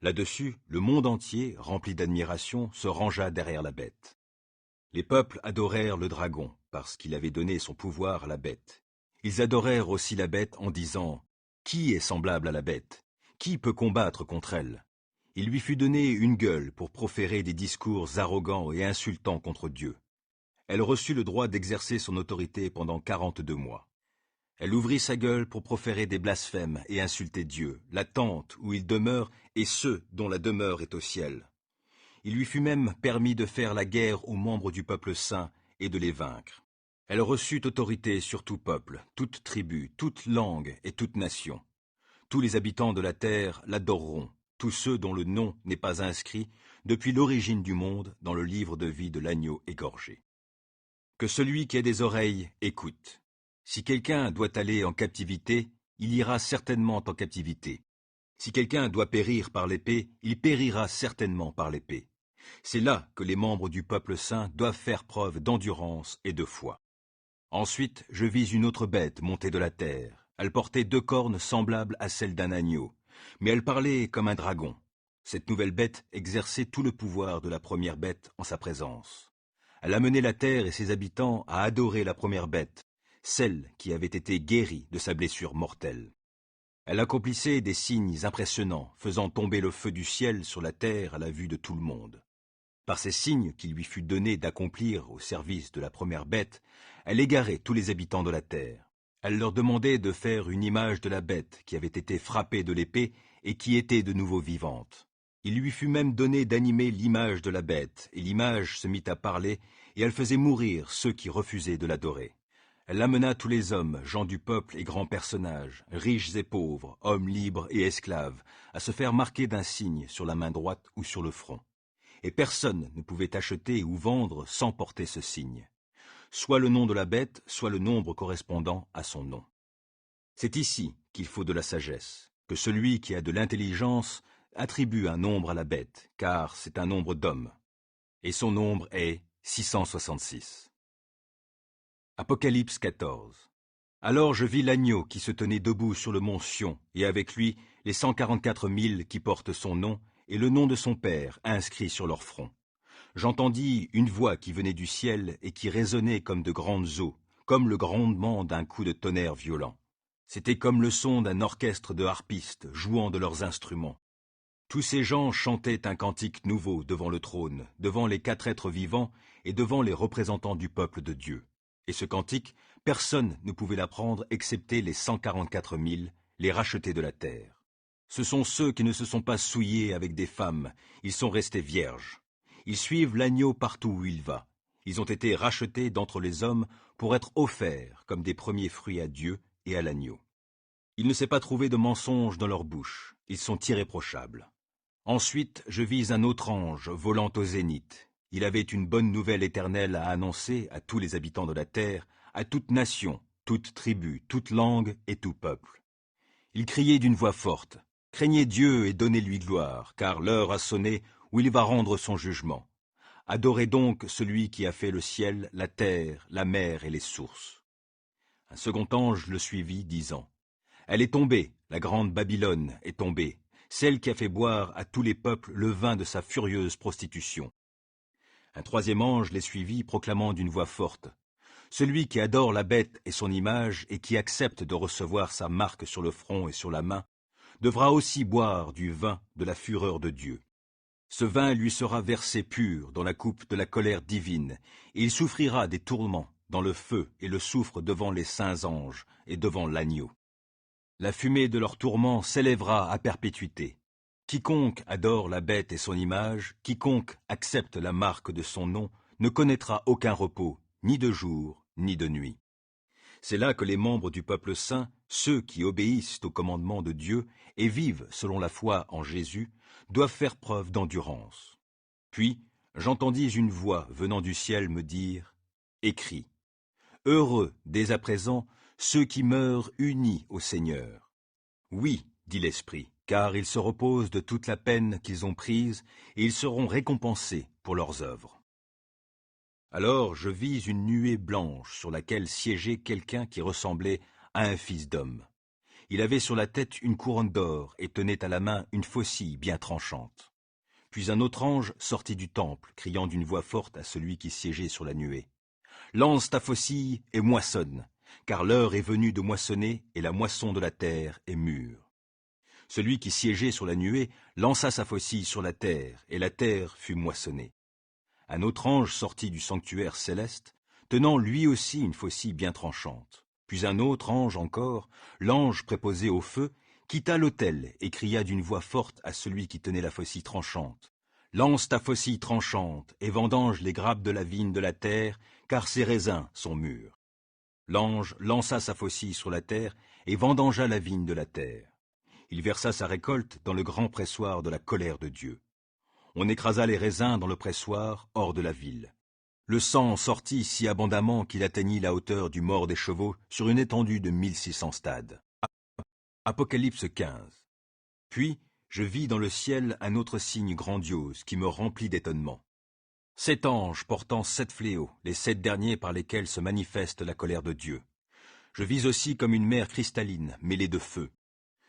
Là-dessus, le monde entier, rempli d'admiration, se rangea derrière la bête. Les peuples adorèrent le dragon, parce qu'il avait donné son pouvoir à la bête. Ils adorèrent aussi la bête en disant « Qui est semblable à la bête? Qui peut combattre contre elle ?» Il lui fut donné une gueule pour proférer des discours arrogants et insultants contre Dieu. Elle reçut le droit d'exercer son autorité pendant 42 mois. Elle ouvrit sa gueule pour proférer des blasphèmes et insulter Dieu, la tente où il demeure et ceux dont la demeure est au ciel. Il lui fut même permis de faire la guerre aux membres du peuple saint et de les vaincre. Elle reçut autorité sur tout peuple, toute tribu, toute langue et toute nation. Tous les habitants de la terre l'adoreront, tous ceux dont le nom n'est pas inscrit depuis l'origine du monde dans le livre de vie de l'agneau égorgé. Que celui qui a des oreilles écoute. Si quelqu'un doit aller en captivité, il ira certainement en captivité. Si quelqu'un doit périr par l'épée, il périra certainement par l'épée. C'est là que les membres du peuple saint doivent faire preuve d'endurance et de foi. Ensuite, je vis une autre bête monter de la terre. Elle portait 2 cornes semblables à celles d'un agneau, mais elle parlait comme un dragon. Cette nouvelle bête exerçait tout le pouvoir de la première bête en sa présence. Elle amenait la terre et ses habitants à adorer la première bête, celle qui avait été guérie de sa blessure mortelle. Elle accomplissait des signes impressionnants, faisant tomber le feu du ciel sur la terre à la vue de tout le monde. Par ces signes qu'il lui fut donné d'accomplir au service de la première bête, elle égarait tous les habitants de la terre. Elle leur demandait de faire une image de la bête qui avait été frappée de l'épée et qui était de nouveau vivante. Il lui fut même donné d'animer l'image de la bête, et l'image se mit à parler, et elle faisait mourir ceux qui refusaient de l'adorer. Elle amena tous les hommes, gens du peuple et grands personnages, riches et pauvres, hommes libres et esclaves, à se faire marquer d'un signe sur la main droite ou sur le front. Et personne ne pouvait acheter ou vendre sans porter ce signe. Soit le nom de la bête, soit le nombre correspondant à son nom. C'est ici qu'il faut de la sagesse, que celui qui a de l'intelligence attribue un nombre à la bête, car c'est un nombre d'hommes. Et son nombre est 666. Apocalypse 14. Alors je vis l'agneau qui se tenait debout sur le mont Sion, et avec lui les 144 000 qui portent son nom, et le nom de son Père inscrit sur leur front. J'entendis une voix qui venait du ciel et qui résonnait comme de grandes eaux, comme le grondement d'un coup de tonnerre violent. C'était comme le son d'un orchestre de harpistes jouant de leurs instruments. Tous ces gens chantaient un cantique nouveau devant le trône, devant les 4 êtres vivants et devant les représentants du peuple de Dieu. Et ce cantique, personne ne pouvait l'apprendre excepté les 144 000, les rachetés de la terre. Ce sont ceux qui ne se sont pas souillés avec des femmes, ils sont restés vierges. Ils suivent l'agneau partout où il va. Ils ont été rachetés d'entre les hommes pour être offerts comme des premiers fruits à Dieu et à l'agneau. Il ne s'est pas trouvé de mensonge dans leur bouche, ils sont irréprochables. Ensuite, je vis un autre ange volant au zénith. Il avait une bonne nouvelle éternelle à annoncer à tous les habitants de la terre, à toute nation, toute tribu, toute langue et tout peuple. Il criait d'une voix forte. Craignez Dieu et donnez-lui gloire, car l'heure a sonné où il va rendre son jugement. Adorez donc celui qui a fait le ciel, la terre, la mer et les sources. Un second ange le suivit, disant « Elle est tombée, la grande Babylone est tombée, celle qui a fait boire à tous les peuples le vin de sa furieuse prostitution. » Un troisième ange les suivit, proclamant d'une voix forte « Celui qui adore la bête et son image et qui accepte de recevoir sa marque sur le front et sur la main, devra aussi boire du vin de la fureur de Dieu. Ce vin lui sera versé pur dans la coupe de la colère divine, et il souffrira des tourments dans le feu et le soufre devant les saints anges et devant l'agneau. La fumée de leurs tourments s'élèvera à perpétuité. Quiconque adore la bête et son image, quiconque accepte la marque de son nom, ne connaîtra aucun repos, ni de jour, ni de nuit. C'est là que les membres du peuple saint, ceux qui obéissent aux commandements de Dieu et vivent selon la foi en Jésus, doivent faire preuve d'endurance. Puis, j'entendis une voix venant du ciel me dire « Écris, heureux dès à présent ceux qui meurent unis au Seigneur. » Oui, dit l'Esprit, car ils se reposent de toute la peine qu'ils ont prise, et ils seront récompensés pour leurs œuvres. Alors je vis une nuée blanche sur laquelle siégeait quelqu'un qui ressemblait à un fils d'homme. Il avait sur la tête une couronne d'or et tenait à la main une faucille bien tranchante. Puis un autre ange sortit du temple, criant d'une voix forte à celui qui siégeait sur la nuée. « Lance ta faucille et moissonne, car l'heure est venue de moissonner et la moisson de la terre est mûre. » Celui qui siégeait sur la nuée lança sa faucille sur la terre, et la terre fut moissonnée. Un autre ange sortit du sanctuaire céleste, tenant lui aussi une faucille bien tranchante. Puis un autre ange encore, l'ange préposé au feu, quitta l'autel et cria d'une voix forte à celui qui tenait la faucille tranchante. « Lance ta faucille tranchante et vendange les grappes de la vigne de la terre, car ses raisins sont mûrs. » L'ange lança sa faucille sur la terre et vendangea la vigne de la terre. Il versa sa récolte dans le grand pressoir de la colère de Dieu. On écrasa les raisins dans le pressoir, hors de la ville. Le sang sortit si abondamment qu'il atteignit la hauteur du mort des chevaux sur une étendue de 1600 stades. Apocalypse 15. Puis, je vis dans le ciel un autre signe grandiose qui me remplit d'étonnement. 7 anges portant 7 fléaux, les 7 derniers par lesquels se manifeste la colère de Dieu. Je vis aussi comme une mer cristalline mêlée de feu.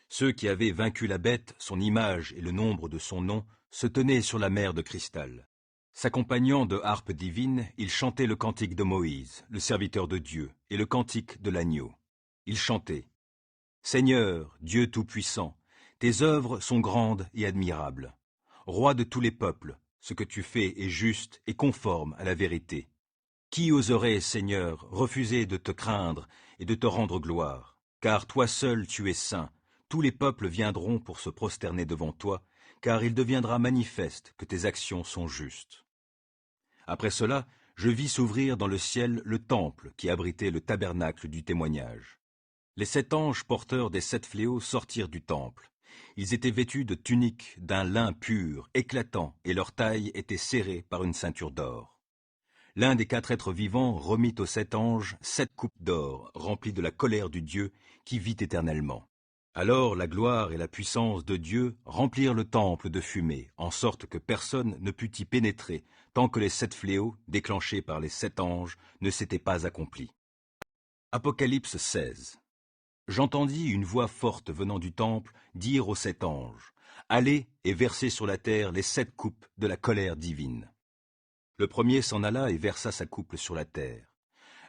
Ceux qui avaient vaincu la bête, son image et le nombre de son nom, se tenaient sur la mer de cristal. S'accompagnant de harpes divines, ils chantaient le cantique de Moïse, le serviteur de Dieu, et le cantique de l'agneau. Ils chantaient « Seigneur, Dieu Tout-Puissant, tes œuvres sont grandes et admirables. Roi de tous les peuples, ce que tu fais est juste et conforme à la vérité. Qui oserait, Seigneur, refuser de te craindre et de te rendre gloire? Car toi seul tu es saint. Tous les peuples viendront pour se prosterner devant toi, car il deviendra manifeste que tes actions sont justes. » Après cela, je vis s'ouvrir dans le ciel le temple qui abritait le tabernacle du témoignage. Les 7 anges porteurs des 7 fléaux sortirent du temple. Ils étaient vêtus de tuniques d'un lin pur, éclatant, et leur taille était serrée par une ceinture d'or. L'un des 4 êtres vivants remit aux 7 anges 7 coupes d'or, remplies de la colère du Dieu qui vit éternellement. Alors la gloire et la puissance de Dieu remplirent le temple de fumée, en sorte que personne ne put y pénétrer, tant que les 7 fléaux, déclenchés par les 7 anges, ne s'étaient pas accomplis. Apocalypse 16. J'entendis une voix forte venant du temple dire aux 7 anges « Allez et versez sur la terre les 7 coupes de la colère divine. » Le premier s'en alla et versa sa coupe sur la terre.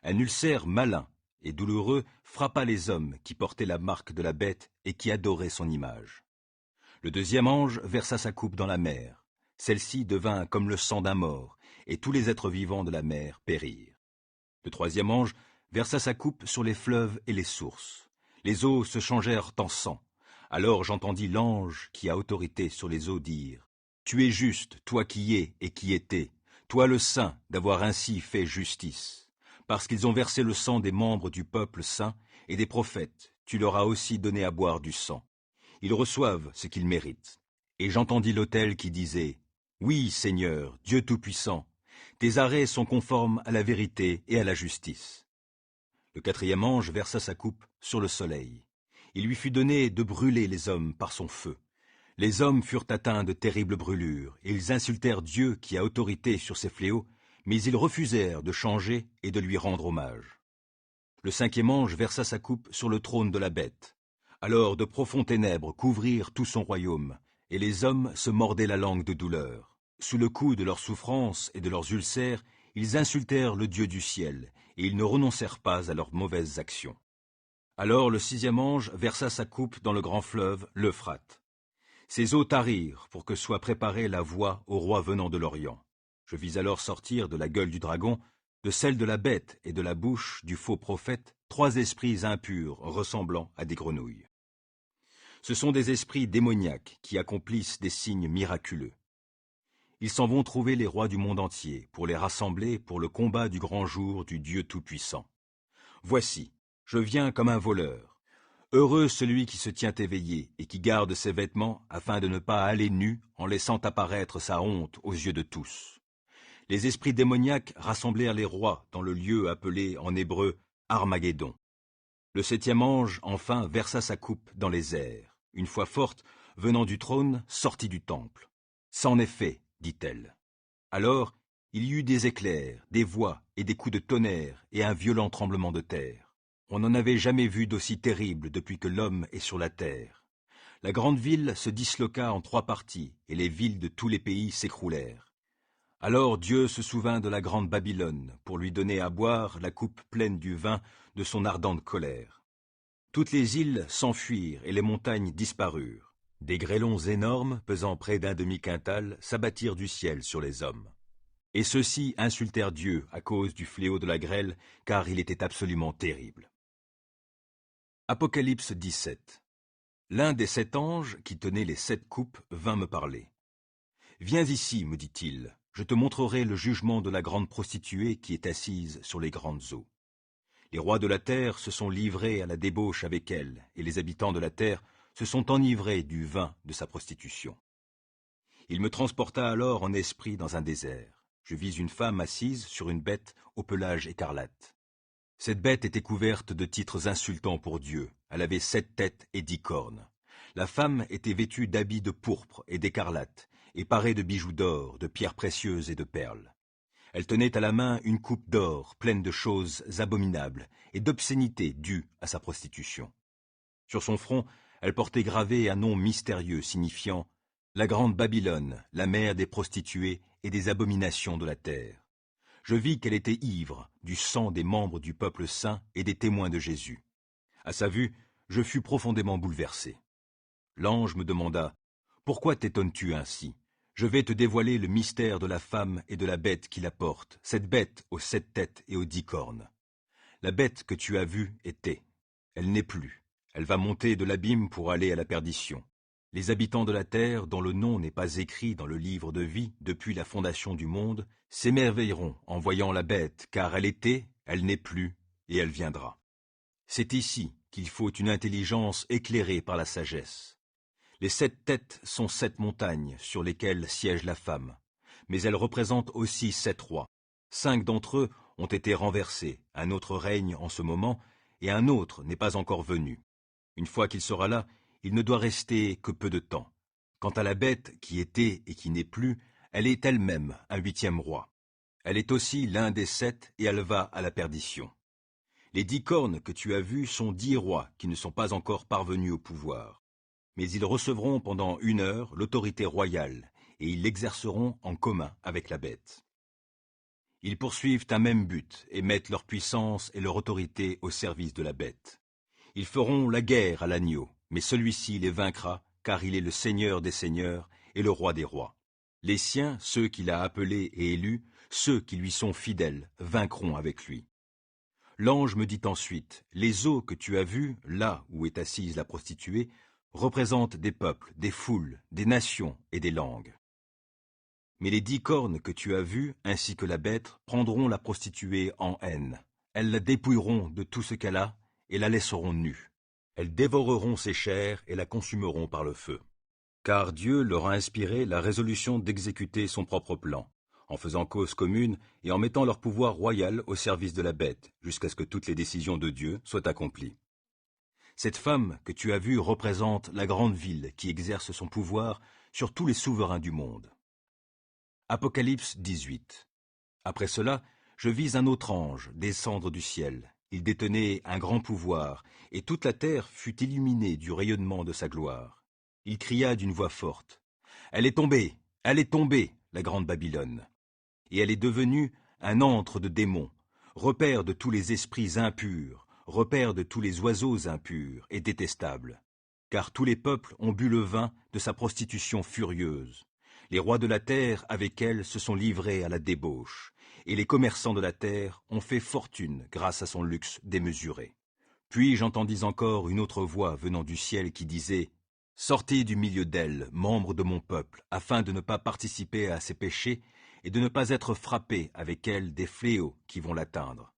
Un ulcère malin et douloureux frappa les hommes qui portaient la marque de la bête et qui adoraient son image. Le deuxième ange versa sa coupe dans la mer. Celle-ci devint comme le sang d'un mort, et tous les êtres vivants de la mer périrent. Le troisième ange versa sa coupe sur les fleuves et les sources. Les eaux se changèrent en sang. Alors j'entendis l'ange qui a autorité sur les eaux dire « Tu es juste, toi qui es et qui étais, toi le saint, d'avoir ainsi fait justice. Parce qu'ils ont versé le sang des membres du peuple saint et des prophètes, tu leur as aussi donné à boire du sang. Ils reçoivent ce qu'ils méritent. » Et j'entendis l'autel qui disait « Oui, Seigneur, Dieu Tout-Puissant, tes arrêts sont conformes à la vérité et à la justice. » Le quatrième ange versa sa coupe sur le soleil. Il lui fut donné de brûler les hommes par son feu. Les hommes furent atteints de terribles brûlures, et ils insultèrent Dieu qui a autorité sur ces fléaux, mais ils refusèrent de changer et de lui rendre hommage. Le cinquième ange versa sa coupe sur le trône de la bête. Alors de profondes ténèbres couvrirent tout son royaume, et les hommes se mordaient la langue de douleur. Sous le coup de leurs souffrances et de leurs ulcères, ils insultèrent le Dieu du ciel, et ils ne renoncèrent pas à leurs mauvaises actions. Alors le sixième ange versa sa coupe dans le grand fleuve, l'Euphrate. Ses eaux tarirent pour que soit préparée la voie au roi venant de l'Orient. Je vis alors sortir de la gueule du dragon, de celle de la bête et de la bouche du faux prophète, 3 esprits impurs ressemblant à des grenouilles. Ce sont des esprits démoniaques qui accomplissent des signes miraculeux. Ils s'en vont trouver les rois du monde entier pour les rassembler pour le combat du grand jour du Dieu Tout-Puissant. Voici, Je viens comme un voleur. Heureux celui qui se tient éveillé et qui garde ses vêtements afin de ne pas aller nu en laissant apparaître sa honte aux yeux de tous. Les esprits démoniaques rassemblèrent les rois dans le lieu appelé en hébreu Armageddon. Le septième ange, enfin, versa sa coupe dans les airs. Une voix forte, venant du trône, sortit du temple. « C'en est fait, dit-elle. » Alors, il y eut des éclairs, des voix et des coups de tonnerre et un violent tremblement de terre. On n'en avait jamais vu d'aussi terrible depuis que l'homme est sur la terre. La grande ville se disloqua en 3 parties, et les villes de tous les pays s'écroulèrent. Alors Dieu se souvint de la grande Babylone, pour lui donner à boire la coupe pleine du vin de son ardente colère. Toutes les îles s'enfuirent et les montagnes disparurent. Des grêlons énormes, pesant près d'un demi-quintal, s'abattirent du ciel sur les hommes. Et ceux-ci insultèrent Dieu à cause du fléau de la grêle, car il était absolument terrible. Apocalypse 17. L'un des 7 anges qui tenaient les 7 coupes vint me parler. « Viens ici, me dit-il, je te montrerai le jugement de la grande prostituée qui est assise sur les grandes eaux. Les rois de la terre se sont livrés à la débauche avec elle, et les habitants de la terre se sont enivrés du vin de sa prostitution. Il me transporta alors en esprit dans un désert. Je vis une femme assise sur une bête au pelage écarlate. Cette bête était couverte de titres insultants pour Dieu. Elle avait 7 têtes et 10 cornes. La femme était vêtue d'habits de pourpre et d'écarlate, et parée de bijoux d'or, de pierres précieuses et de perles. Elle tenait à la main une coupe d'or pleine de choses abominables et d'obscénités dues à sa prostitution. Sur son front, elle portait gravé un nom mystérieux signifiant « La grande Babylone, la mère des prostituées et des abominations de la terre ». Je vis qu'elle était ivre du sang des membres du peuple saint et des témoins de Jésus. À sa vue, je fus profondément bouleversé. L'ange me demanda « Pourquoi t'étonnes-tu ainsi ? Je vais te dévoiler le mystère de la femme et de la bête qui la porte, cette bête aux 7 têtes et aux 10 cornes. La bête que tu as vue était. Elle n'est plus. Elle va monter de l'abîme pour aller à la perdition. Les habitants de la terre, dont le nom n'est pas écrit dans le livre de vie depuis la fondation du monde, s'émerveilleront en voyant la bête, car elle était, elle n'est plus, et elle viendra. C'est ici qu'il faut une intelligence éclairée par la sagesse. Les 7 têtes sont 7 montagnes sur lesquelles siège la femme, mais elles représentent aussi 7 rois. 5 d'entre eux ont été renversés, un autre règne en ce moment, et un autre n'est pas encore venu. Une fois qu'il sera là, il ne doit rester que peu de temps. Quant à la bête qui était et qui n'est plus, elle est elle-même un 8e roi. Elle est aussi l'un des 7 et elle va à la perdition. Les 10 cornes que tu as vues sont 10 rois qui ne sont pas encore parvenus au pouvoir. Mais ils recevront pendant 1 heure l'autorité royale et ils l'exerceront en commun avec la bête. Ils poursuivent un même but et mettent leur puissance et leur autorité au service de la bête. Ils feront la guerre à l'agneau, mais celui-ci les vaincra, car il est le Seigneur des seigneurs et le Roi des rois. Les siens, ceux qu'il a appelés et élus, ceux qui lui sont fidèles, vaincront avec lui. L'ange me dit ensuite, les eaux que tu as vues, là où est assise la prostituée, représentent des peuples, des foules, des nations et des langues. Mais les 10 cornes que tu as vues, ainsi que la bête, prendront la prostituée en haine. Elles la dépouilleront de tout ce qu'elle a et la laisseront nue. Elles dévoreront ses chairs et la consumeront par le feu. Car Dieu leur a inspiré la résolution d'exécuter son propre plan, en faisant cause commune et en mettant leur pouvoir royal au service de la bête, jusqu'à ce que toutes les décisions de Dieu soient accomplies. Cette femme que tu as vue représente la grande ville qui exerce son pouvoir sur tous les souverains du monde. Apocalypse 18. Après cela, je vis un autre ange descendre du ciel. Il détenait un grand pouvoir, et toute la terre fut illuminée du rayonnement de sa gloire. Il cria d'une voix forte, « Elle est tombée, la grande Babylone, et elle est devenue un antre de démons, repère de tous les esprits impurs, repère de tous les oiseaux impurs et détestables. Car tous les peuples ont bu le vin de sa prostitution furieuse. Les rois de la terre avec elle se sont livrés à la débauche, et les commerçants de la terre ont fait fortune grâce à son luxe démesuré. Puis j'entendis encore une autre voix venant du ciel qui disait « Sortez du milieu d'elle, membres de mon peuple, afin de ne pas participer à ses péchés et de ne pas être frappés avec elle des fléaux qui vont l'atteindre.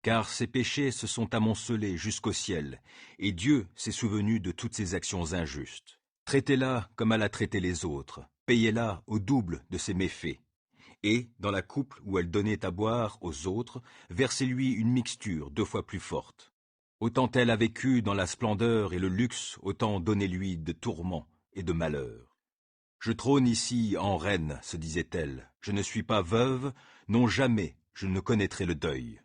car ses péchés se sont amoncelés jusqu'au ciel, et Dieu s'est souvenu de toutes ses actions injustes. Traitez-la comme elle a traité les autres, payez-la au double de ses méfaits. Et, dans la coupe où elle donnait à boire aux autres, versez-lui une mixture 2 fois plus forte. Autant elle a vécu dans la splendeur et le luxe, autant donnez-lui de tourments et de malheurs. Je trône ici en reine, se disait-elle, je ne suis pas veuve, non jamais je ne connaîtrai le deuil.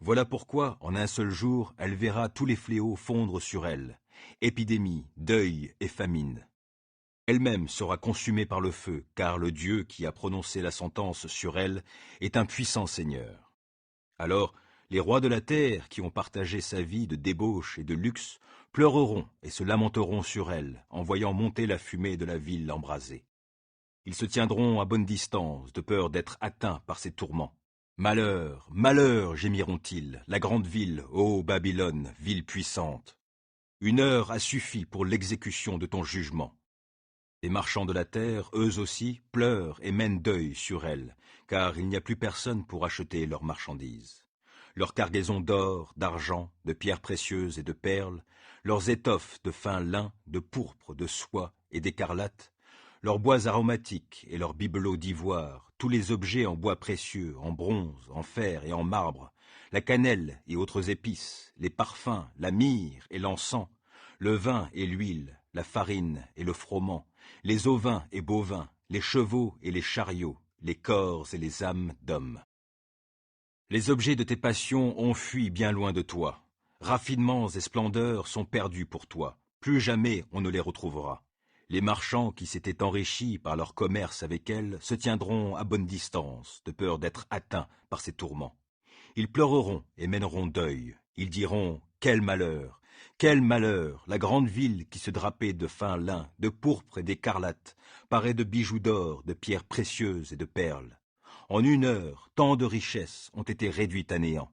Voilà pourquoi, en un seul jour, elle verra tous les fléaux fondre sur elle, épidémie, deuil et famine. Elle-même sera consumée par le feu, car le Dieu qui a prononcé la sentence sur elle est un puissant Seigneur. Alors, les rois de la terre, qui ont partagé sa vie de débauche et de luxe, pleureront et se lamenteront sur elle, en voyant monter la fumée de la ville embrasée. Ils se tiendront à bonne distance, de peur d'être atteints par ses tourments. Malheur, malheur, gémiront-ils, la grande ville, ô Babylone, ville puissante. Une heure a suffi pour l'exécution de ton jugement. Les marchands de la terre, eux aussi, pleurent et mènent deuil sur elle, car il n'y a plus personne pour acheter leurs marchandises. Leurs cargaisons d'or, d'argent, de pierres précieuses et de perles, leurs étoffes de fin lin, de pourpre, de soie et d'écarlate, leurs bois aromatiques et leurs bibelots d'ivoire, tous les objets en bois précieux, en bronze, en fer et en marbre, la cannelle et autres épices, les parfums, la myrrhe et l'encens, le vin et l'huile, la farine et le froment, les ovins et bovins, les chevaux et les chariots, les corps et les âmes d'hommes. Les objets de tes passions ont fui bien loin de toi. Raffinements et splendeurs sont perdus pour toi. Plus jamais on ne les retrouvera. Les marchands qui s'étaient enrichis par leur commerce avec elle se tiendront à bonne distance, de peur d'être atteints par ces tourments. Ils pleureront et mèneront deuil. Ils diront « Quel malheur ! Quel malheur ! La grande ville qui se drapait de fin lin, de pourpre et d'écarlate, parée de bijoux d'or, de pierres précieuses et de perles. En 1 heure, tant de richesses ont été réduites à néant.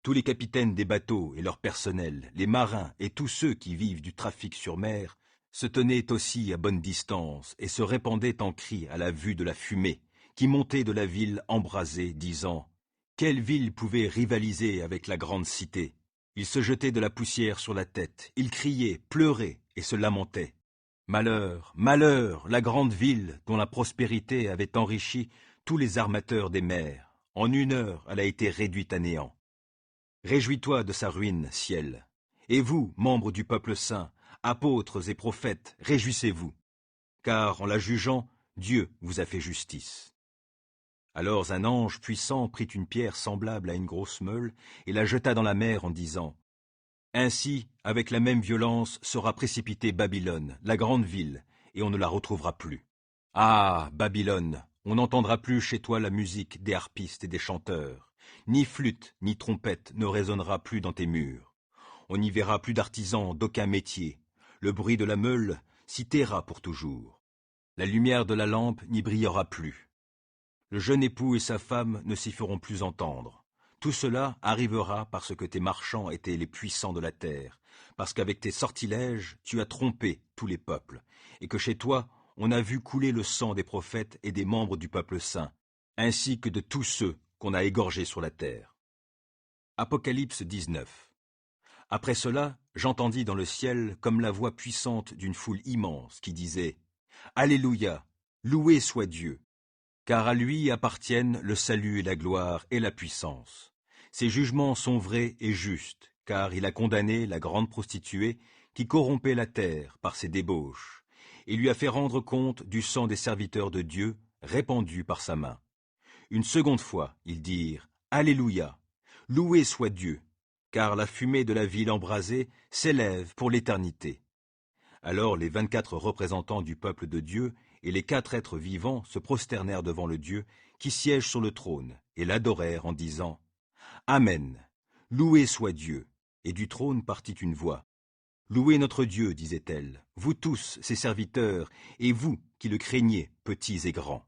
Tous les capitaines des bateaux et leur personnel, les marins et tous ceux qui vivent du trafic sur mer, se tenaient aussi à bonne distance et se répandaient en cris à la vue de la fumée qui montait de la ville embrasée, disant « Quelle ville pouvait rivaliser avec la grande cité ?» Ils se jetaient de la poussière sur la tête, ils criaient, pleuraient et se lamentaient. Malheur, malheur, la grande ville dont la prospérité avait enrichi tous les armateurs des mers. En 1 heure, elle a été réduite à néant. Réjouis-toi de sa ruine, ciel. Et vous, membres du peuple saint, apôtres et prophètes, réjouissez-vous. Car en la jugeant, Dieu vous a fait justice. Alors un ange puissant prit une pierre semblable à une grosse meule et la jeta dans la mer en disant « Ainsi, avec la même violence, sera précipitée Babylone, la grande ville, et on ne la retrouvera plus. Ah, Babylone, on n'entendra plus chez toi la musique des harpistes et des chanteurs. Ni flûte, ni trompette ne résonnera plus dans tes murs. On n'y verra plus d'artisans d'aucun métier. Le bruit de la meule s'y taira pour toujours. La lumière de la lampe n'y brillera plus. Le jeune époux et sa femme ne s'y feront plus entendre. Tout cela arrivera parce que tes marchands étaient les puissants de la terre, parce qu'avec tes sortilèges tu as trompé tous les peuples, et que chez toi on a vu couler le sang des prophètes et des membres du peuple saint, ainsi que de tous ceux qu'on a égorgés sur la terre. » Apocalypse 19. Après cela, j'entendis dans le ciel comme la voix puissante d'une foule immense qui disait « Alléluia, loué soit Dieu ! Car à lui appartiennent le salut et la gloire et la puissance. Ses jugements sont vrais et justes, car il a condamné la grande prostituée qui corrompait la terre par ses débauches, et lui a fait rendre compte du sang des serviteurs de Dieu répandu par sa main. Une seconde fois, ils dirent « Alléluia, loué soit Dieu, car la fumée de la ville embrasée s'élève pour l'éternité. » Alors les 24 représentants du peuple de Dieu et les 4 êtres vivants se prosternèrent devant le Dieu qui siège sur le trône et l'adorèrent en disant « Amen, loué soit Dieu !» Et du trône partit une voix. « Louez notre Dieu, disait-elle, vous tous, ses serviteurs, et vous qui le craignez, petits et grands. »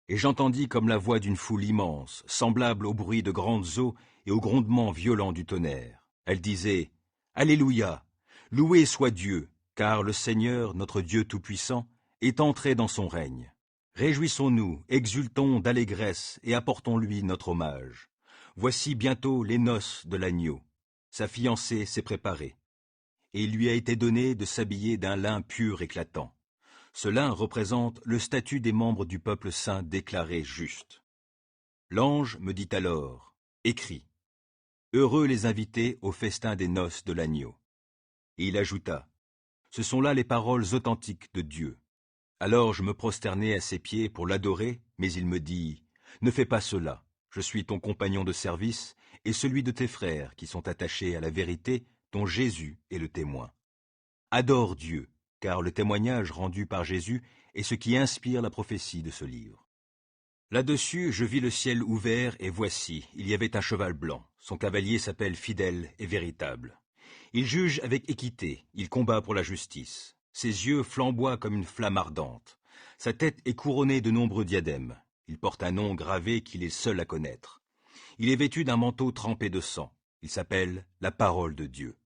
Et j'entendis comme la voix d'une foule immense, semblable au bruit de grandes eaux et au grondement violent du tonnerre. Elle disait « Alléluia, loué soit Dieu, car le Seigneur, notre Dieu Tout-Puissant, est entré dans son règne. Réjouissons-nous, exultons d'allégresse et apportons-lui notre hommage. Voici bientôt les noces de l'agneau. Sa fiancée s'est préparée. Et il lui a été donné de s'habiller d'un lin pur éclatant. Ce lin représente le statut des membres du peuple saint déclaré juste. L'ange me dit alors, écris, heureux les invités au festin des noces de l'agneau. Et il ajouta, ce sont là les paroles authentiques de Dieu. Alors je me prosternai à ses pieds pour l'adorer, mais il me dit, ne fais pas cela, je suis ton compagnon de service et celui de tes frères qui sont attachés à la vérité dont Jésus est le témoin. Adore Dieu, car le témoignage rendu par Jésus est ce qui inspire la prophétie de ce livre. Là-dessus, je vis le ciel ouvert, et voici, il y avait un cheval blanc. Son cavalier s'appelle Fidèle et Véritable. Il juge avec équité, il combat pour la justice. Ses yeux flamboient comme une flamme ardente. Sa tête est couronnée de nombreux diadèmes. Il porte un nom gravé qu'il est seul à connaître. Il est vêtu d'un manteau trempé de sang. Il s'appelle la parole de Dieu.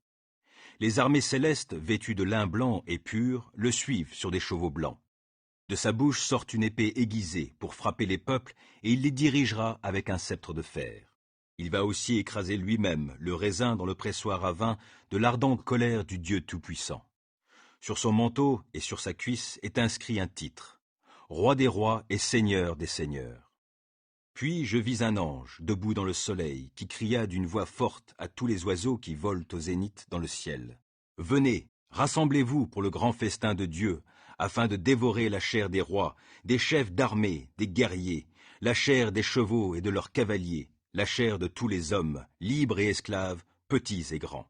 Les armées célestes, vêtues de lin blanc et pur, le suivent sur des chevaux blancs. De sa bouche sort une épée aiguisée pour frapper les peuples, et il les dirigera avec un sceptre de fer. Il va aussi écraser lui-même le raisin dans le pressoir à vin de l'ardente colère du Dieu Tout-Puissant. Sur son manteau et sur sa cuisse est inscrit un titre, Roi des rois et Seigneur des seigneurs. Puis je vis un ange, debout dans le soleil, qui cria d'une voix forte à tous les oiseaux qui volent au zénith dans le ciel. Venez, rassemblez-vous pour le grand festin de Dieu, afin de dévorer la chair des rois, des chefs d'armée, des guerriers, la chair des chevaux et de leurs cavaliers, la chair de tous les hommes, libres et esclaves, petits et grands.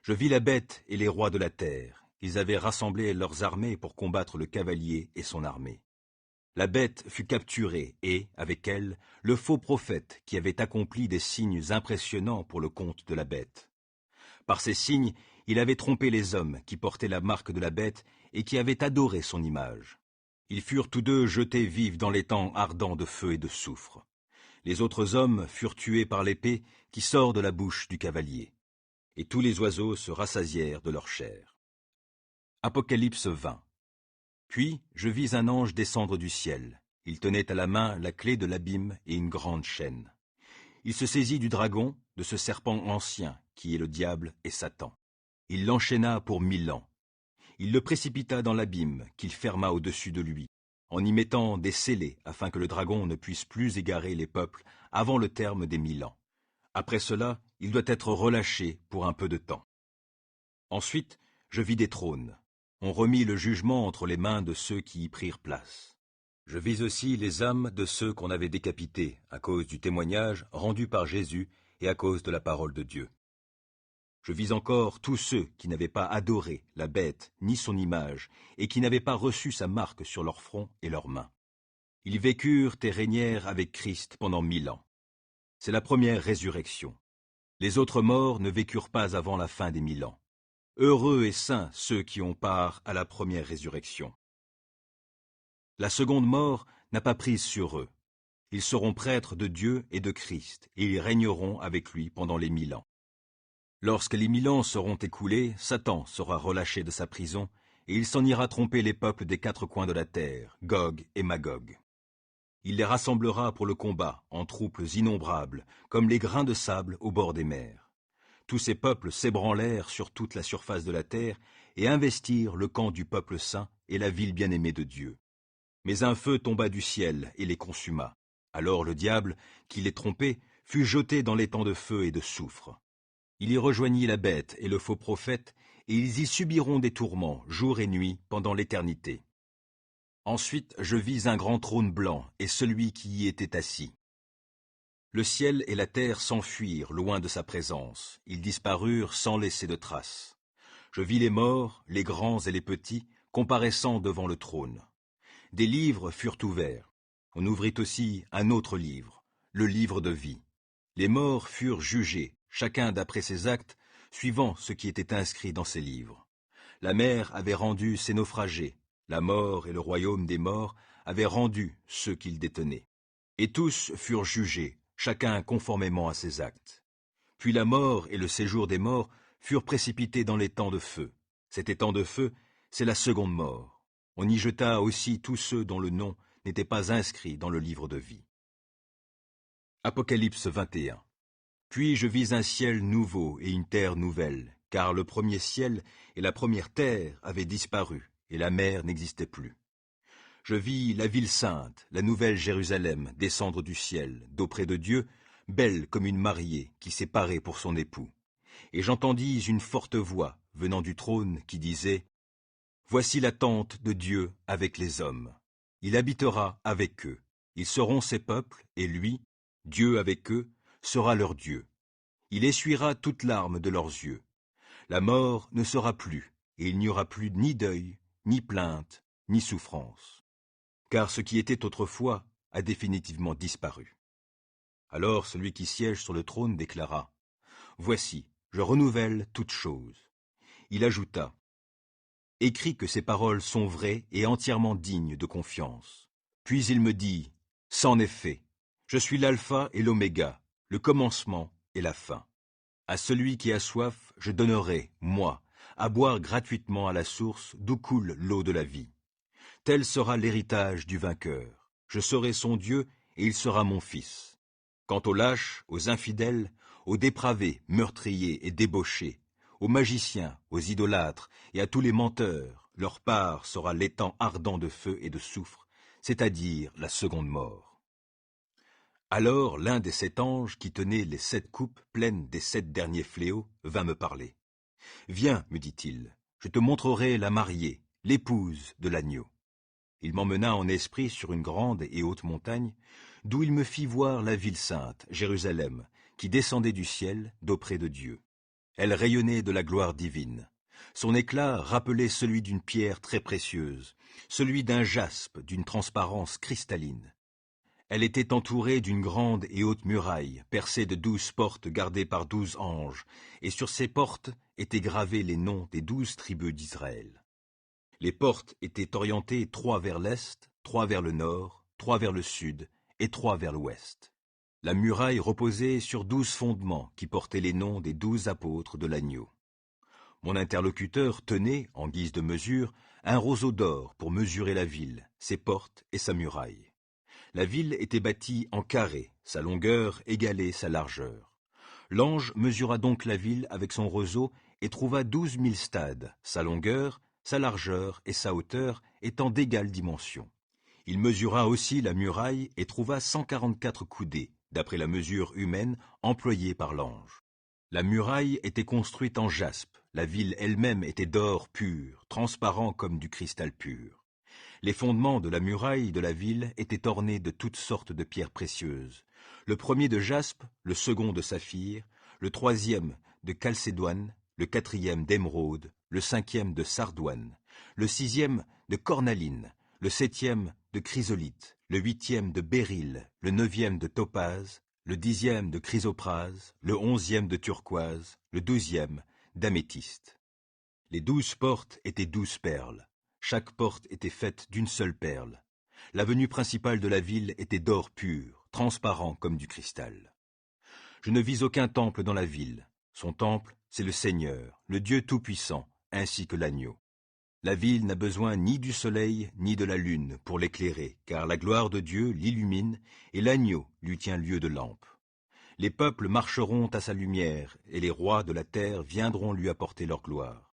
Je vis la bête et les rois de la terre. Ils avaient rassemblé leurs armées pour combattre le cavalier et son armée. La bête fut capturée et, avec elle, le faux prophète qui avait accompli des signes impressionnants pour le compte de la bête. Par ces signes, il avait trompé les hommes qui portaient la marque de la bête et qui avaient adoré son image. Ils furent tous deux jetés vifs dans l'étang ardent de feu et de soufre. Les autres hommes furent tués par l'épée qui sort de la bouche du cavalier. Et tous les oiseaux se rassasièrent de leur chair. Apocalypse 20. Puis je vis un ange descendre du ciel. Il tenait à la main la clé de l'abîme et une grande chaîne. Il se saisit du dragon, de ce serpent ancien, qui est le diable et Satan. Il l'enchaîna pour 1000 ans. Il le précipita dans l'abîme, qu'il ferma au-dessus de lui, en y mettant des scellés, afin que le dragon ne puisse plus égarer les peuples avant le terme des 1000 ans. Après cela, il doit être relâché pour un peu de temps. Ensuite, je vis des trônes. On remit le jugement entre les mains de ceux qui y prirent place. Je vis aussi les âmes de ceux qu'on avait décapités à cause du témoignage rendu par Jésus et à cause de la parole de Dieu. Je vis encore tous ceux qui n'avaient pas adoré la bête ni son image et qui n'avaient pas reçu sa marque sur leur front et leurs mains. Ils vécurent et régnèrent avec Christ pendant 1000 ans. C'est la première résurrection. Les autres morts ne vécurent pas avant la fin des 1000 ans. Heureux et saints ceux qui ont part à la première résurrection. La seconde mort n'a pas prise sur eux. Ils seront prêtres de Dieu et de Christ, et ils régneront avec lui pendant les 1000 ans. Lorsque les 1000 ans seront écoulés, Satan sera relâché de sa prison, et il s'en ira tromper les peuples des 4 coins de la terre, Gog et Magog. Il les rassemblera pour le combat, en troupes innombrables, comme les grains de sable au bord des mers. Tous ces peuples s'ébranlèrent sur toute la surface de la terre, et investirent le camp du peuple saint et la ville bien-aimée de Dieu. Mais un feu tomba du ciel et les consuma. Alors le diable, qui les trompait, fut jeté dans l'étang de feu et de soufre. Il y rejoignit la bête et le faux prophète, et ils y subiront des tourments, jour et nuit, pendant l'éternité. Ensuite je vis un grand trône blanc, et celui qui y était assis. Le ciel et la terre s'enfuirent loin de sa présence, ils disparurent sans laisser de traces. Je vis les morts, les grands et les petits, comparaissant devant le trône. Des livres furent ouverts. On ouvrit aussi un autre livre, le livre de vie. Les morts furent jugés, chacun d'après ses actes, suivant ce qui était inscrit dans ces livres. La mer avait rendu ses naufragés, la mort et le royaume des morts avaient rendu ceux qu'ils détenaient. Et tous furent jugés, chacun conformément à ses actes. Puis la mort et le séjour des morts furent précipités dans l'étang de feu. Cet étang de feu, c'est la seconde mort. On y jeta aussi tous ceux dont le nom n'était pas inscrit dans le livre de vie. Apocalypse 21. Puis je vis un ciel nouveau et une terre nouvelle, car le premier ciel et la première terre avaient disparu, et la mer n'existait plus. Je vis la ville sainte, la nouvelle Jérusalem, descendre du ciel, d'auprès de Dieu, belle comme une mariée qui s'est parée pour son époux. Et j'entendis une forte voix venant du trône qui disait « Voici la tente de Dieu avec les hommes. Il habitera avec eux. Ils seront ses peuples, et lui, Dieu avec eux, sera leur Dieu. Il essuiera toute larme de leurs yeux. La mort ne sera plus, et il n'y aura plus ni deuil, ni plainte, ni souffrance. Car ce qui était autrefois a définitivement disparu. » Alors celui qui siège sur le trône déclara « Voici, je renouvelle toutes choses. » Il ajouta « Écris que ces paroles sont vraies et entièrement dignes de confiance. » Puis il me dit « C'en est fait. Je suis l'alpha et l'oméga, le commencement et la fin. À celui qui a soif, je donnerai, moi, à boire gratuitement à la source d'où coule l'eau de la vie. Tel sera l'héritage du vainqueur. Je serai son Dieu et il sera mon fils. Quant aux lâches, aux infidèles, aux dépravés, meurtriers et débauchés, aux magiciens, aux idolâtres et à tous les menteurs, leur part sera l'étang ardent de feu et de soufre, c'est-à-dire la seconde mort. Alors l'un des 7 anges qui tenaient les 7 coupes pleines des 7 derniers fléaux vint me parler. « Viens, me dit-il, je te montrerai la mariée, l'épouse de l'agneau. » Il m'emmena en esprit sur une grande et haute montagne, d'où il me fit voir la ville sainte, Jérusalem, qui descendait du ciel d'auprès de Dieu. Elle rayonnait de la gloire divine. Son éclat rappelait celui d'une pierre très précieuse, celui d'un jaspe d'une transparence cristalline. Elle était entourée d'une grande et haute muraille, percée de 12 portes gardées par 12 anges, et sur ces portes étaient gravés les noms des 12 tribus d'Israël. Les portes étaient orientées 3 vers l'est, 3 vers le nord, 3 vers le sud et 3 vers l'ouest. La muraille reposait sur 12 fondements qui portaient les noms des 12 apôtres de l'agneau. Mon interlocuteur tenait, en guise de mesure, un roseau d'or pour mesurer la ville, ses portes et sa muraille. La ville était bâtie en carré, sa longueur égalait sa largeur. L'ange mesura donc la ville avec son roseau et trouva 12 000 stades, sa longueur, sa largeur et sa hauteur étant d'égale dimension. Il mesura aussi la muraille et trouva 144 coudées, d'après la mesure humaine employée par l'ange. La muraille était construite en jaspe, la ville elle-même était d'or pur, transparent comme du cristal pur. Les fondements de la muraille de la ville étaient ornés de toutes sortes de pierres précieuses. Le premier de jaspe, le second de saphir, le troisième de chalcédoine, le quatrième d'émeraude, le cinquième de sardoine, le sixième de cornaline, le septième de chrysolite, le huitième de béryl, le neuvième de topaze, le 10e de chrysoprase, le 11e de turquoise, le 12e d'améthyste. Les 12 portes étaient 12 perles. Chaque porte était faite d'une seule perle. L'avenue principale de la ville était d'or pur, transparent comme du cristal. Je ne vis aucun temple dans la ville. Son temple, c'est le Seigneur, le Dieu Tout-Puissant, ainsi que l'agneau. La ville n'a besoin ni du soleil ni de la lune pour l'éclairer, car la gloire de Dieu l'illumine et l'agneau lui tient lieu de lampe. Les peuples marcheront à sa lumière, et les rois de la terre viendront lui apporter leur gloire.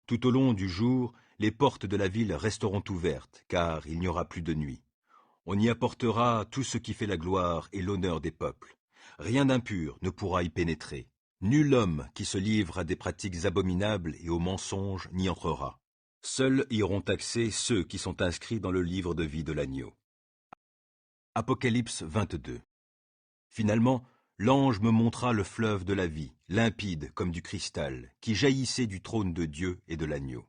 Tout au long du jour, les portes de la ville resteront ouvertes, car il n'y aura plus de nuit. On y apportera tout ce qui fait la gloire et l'honneur des peuples. Rien d'impur ne pourra y pénétrer. Nul homme qui se livre à des pratiques abominables et aux mensonges n'y entrera. Seuls y auront accès ceux qui sont inscrits dans le livre de vie de l'agneau. Apocalypse 22. Finalement, l'ange me montra le fleuve de la vie, limpide comme du cristal, qui jaillissait du trône de Dieu et de l'agneau.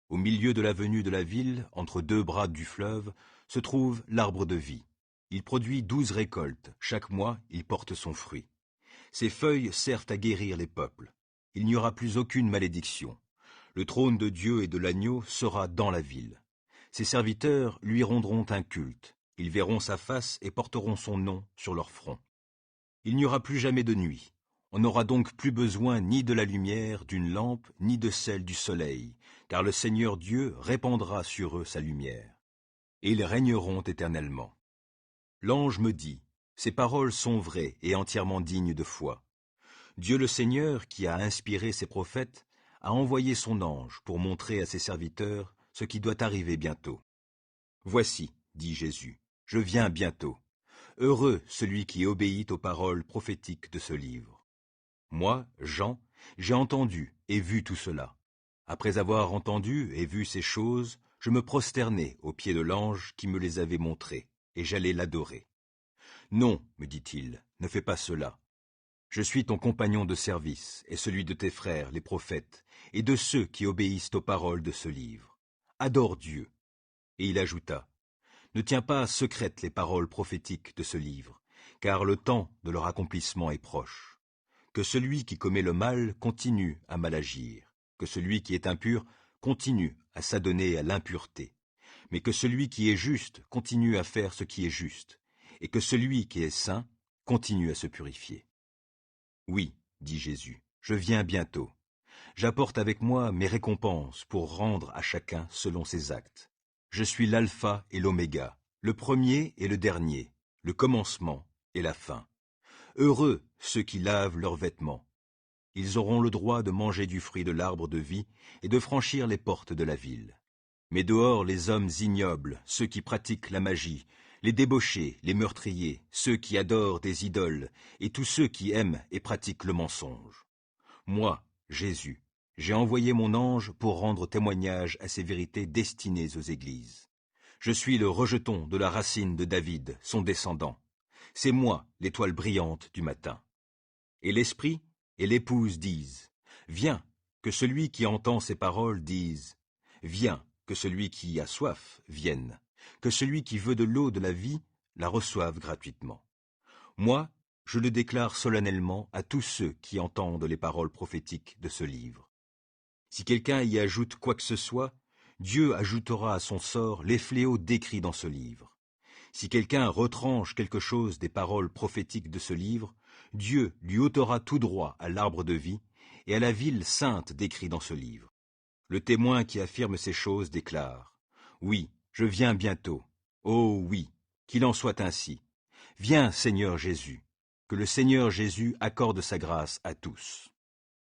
Au milieu de l'avenue de la ville, entre 2 bras du fleuve, se trouve l'arbre de vie. Il produit 12 récoltes, chaque mois il porte son fruit. Ses feuilles servent à guérir les peuples. Il n'y aura plus aucune malédiction. Le trône de Dieu et de l'agneau sera dans la ville. Ses serviteurs lui rendront un culte. Ils verront sa face et porteront son nom sur leur front. Il n'y aura plus jamais de nuit. On n'aura donc plus besoin ni de la lumière d'une lampe, ni de celle du soleil, car le Seigneur Dieu répandra sur eux sa lumière. Et ils régneront éternellement. L'ange me dit, Ces paroles sont vraies et entièrement dignes de foi. Dieu le Seigneur, qui a inspiré ses prophètes, a envoyé son ange pour montrer à ses serviteurs ce qui doit arriver bientôt. Voici, dit Jésus, je viens bientôt. Heureux celui qui obéit aux paroles prophétiques de ce livre. Moi, Jean, j'ai entendu et vu tout cela. Après avoir entendu et vu ces choses, je me prosternai aux pieds de l'ange qui me les avait montrées, et j'allais l'adorer. Non, me dit-il, ne fais pas cela. Je suis ton compagnon de service et celui de tes frères, les prophètes, et de ceux qui obéissent aux paroles de ce livre. Adore Dieu. Et il ajouta, ne tiens pas secrètes les paroles prophétiques de ce livre, car le temps de leur accomplissement est proche. Que celui qui commet le mal continue à mal agir, que celui qui est impur continue à s'adonner à l'impureté, mais que celui qui est juste continue à faire ce qui est juste, et que celui qui est saint continue à se purifier. Oui, dit Jésus, je viens bientôt. J'apporte avec moi mes récompenses pour rendre à chacun selon ses actes. Je suis l'alpha et l'oméga, le premier et le dernier, le commencement et la fin. Heureux ceux qui lavent leurs vêtements. Ils auront le droit de manger du fruit de l'arbre de vie et de franchir les portes de la ville. Mais dehors les hommes ignobles, ceux qui pratiquent la magie, les débauchés, les meurtriers, ceux qui adorent des idoles, et tous ceux qui aiment et pratiquent le mensonge. Moi, Jésus, j'ai envoyé mon ange pour rendre témoignage à ces vérités destinées aux églises. Je suis le rejeton de la racine de David, son descendant. C'est moi, l'étoile brillante du matin. Et l'Esprit et l'Épouse disent, « Viens, que celui qui entend ces paroles dise, « Viens, que celui qui a soif vienne, que celui qui veut de l'eau de la vie la reçoive gratuitement. » Moi, je le déclare solennellement à tous ceux qui entendent les paroles prophétiques de ce livre. Si quelqu'un y ajoute quoi que ce soit, Dieu ajoutera à son sort les fléaux décrits dans ce livre. Si quelqu'un retranche quelque chose des paroles prophétiques de ce livre, Dieu lui ôtera tout droit à l'arbre de vie et à la ville sainte décrite dans ce livre. Le témoin qui affirme ces choses déclare, « Oui, je viens bientôt. Oh oui, qu'il en soit ainsi. Viens, Seigneur Jésus. Que le Seigneur Jésus accorde sa grâce à tous. »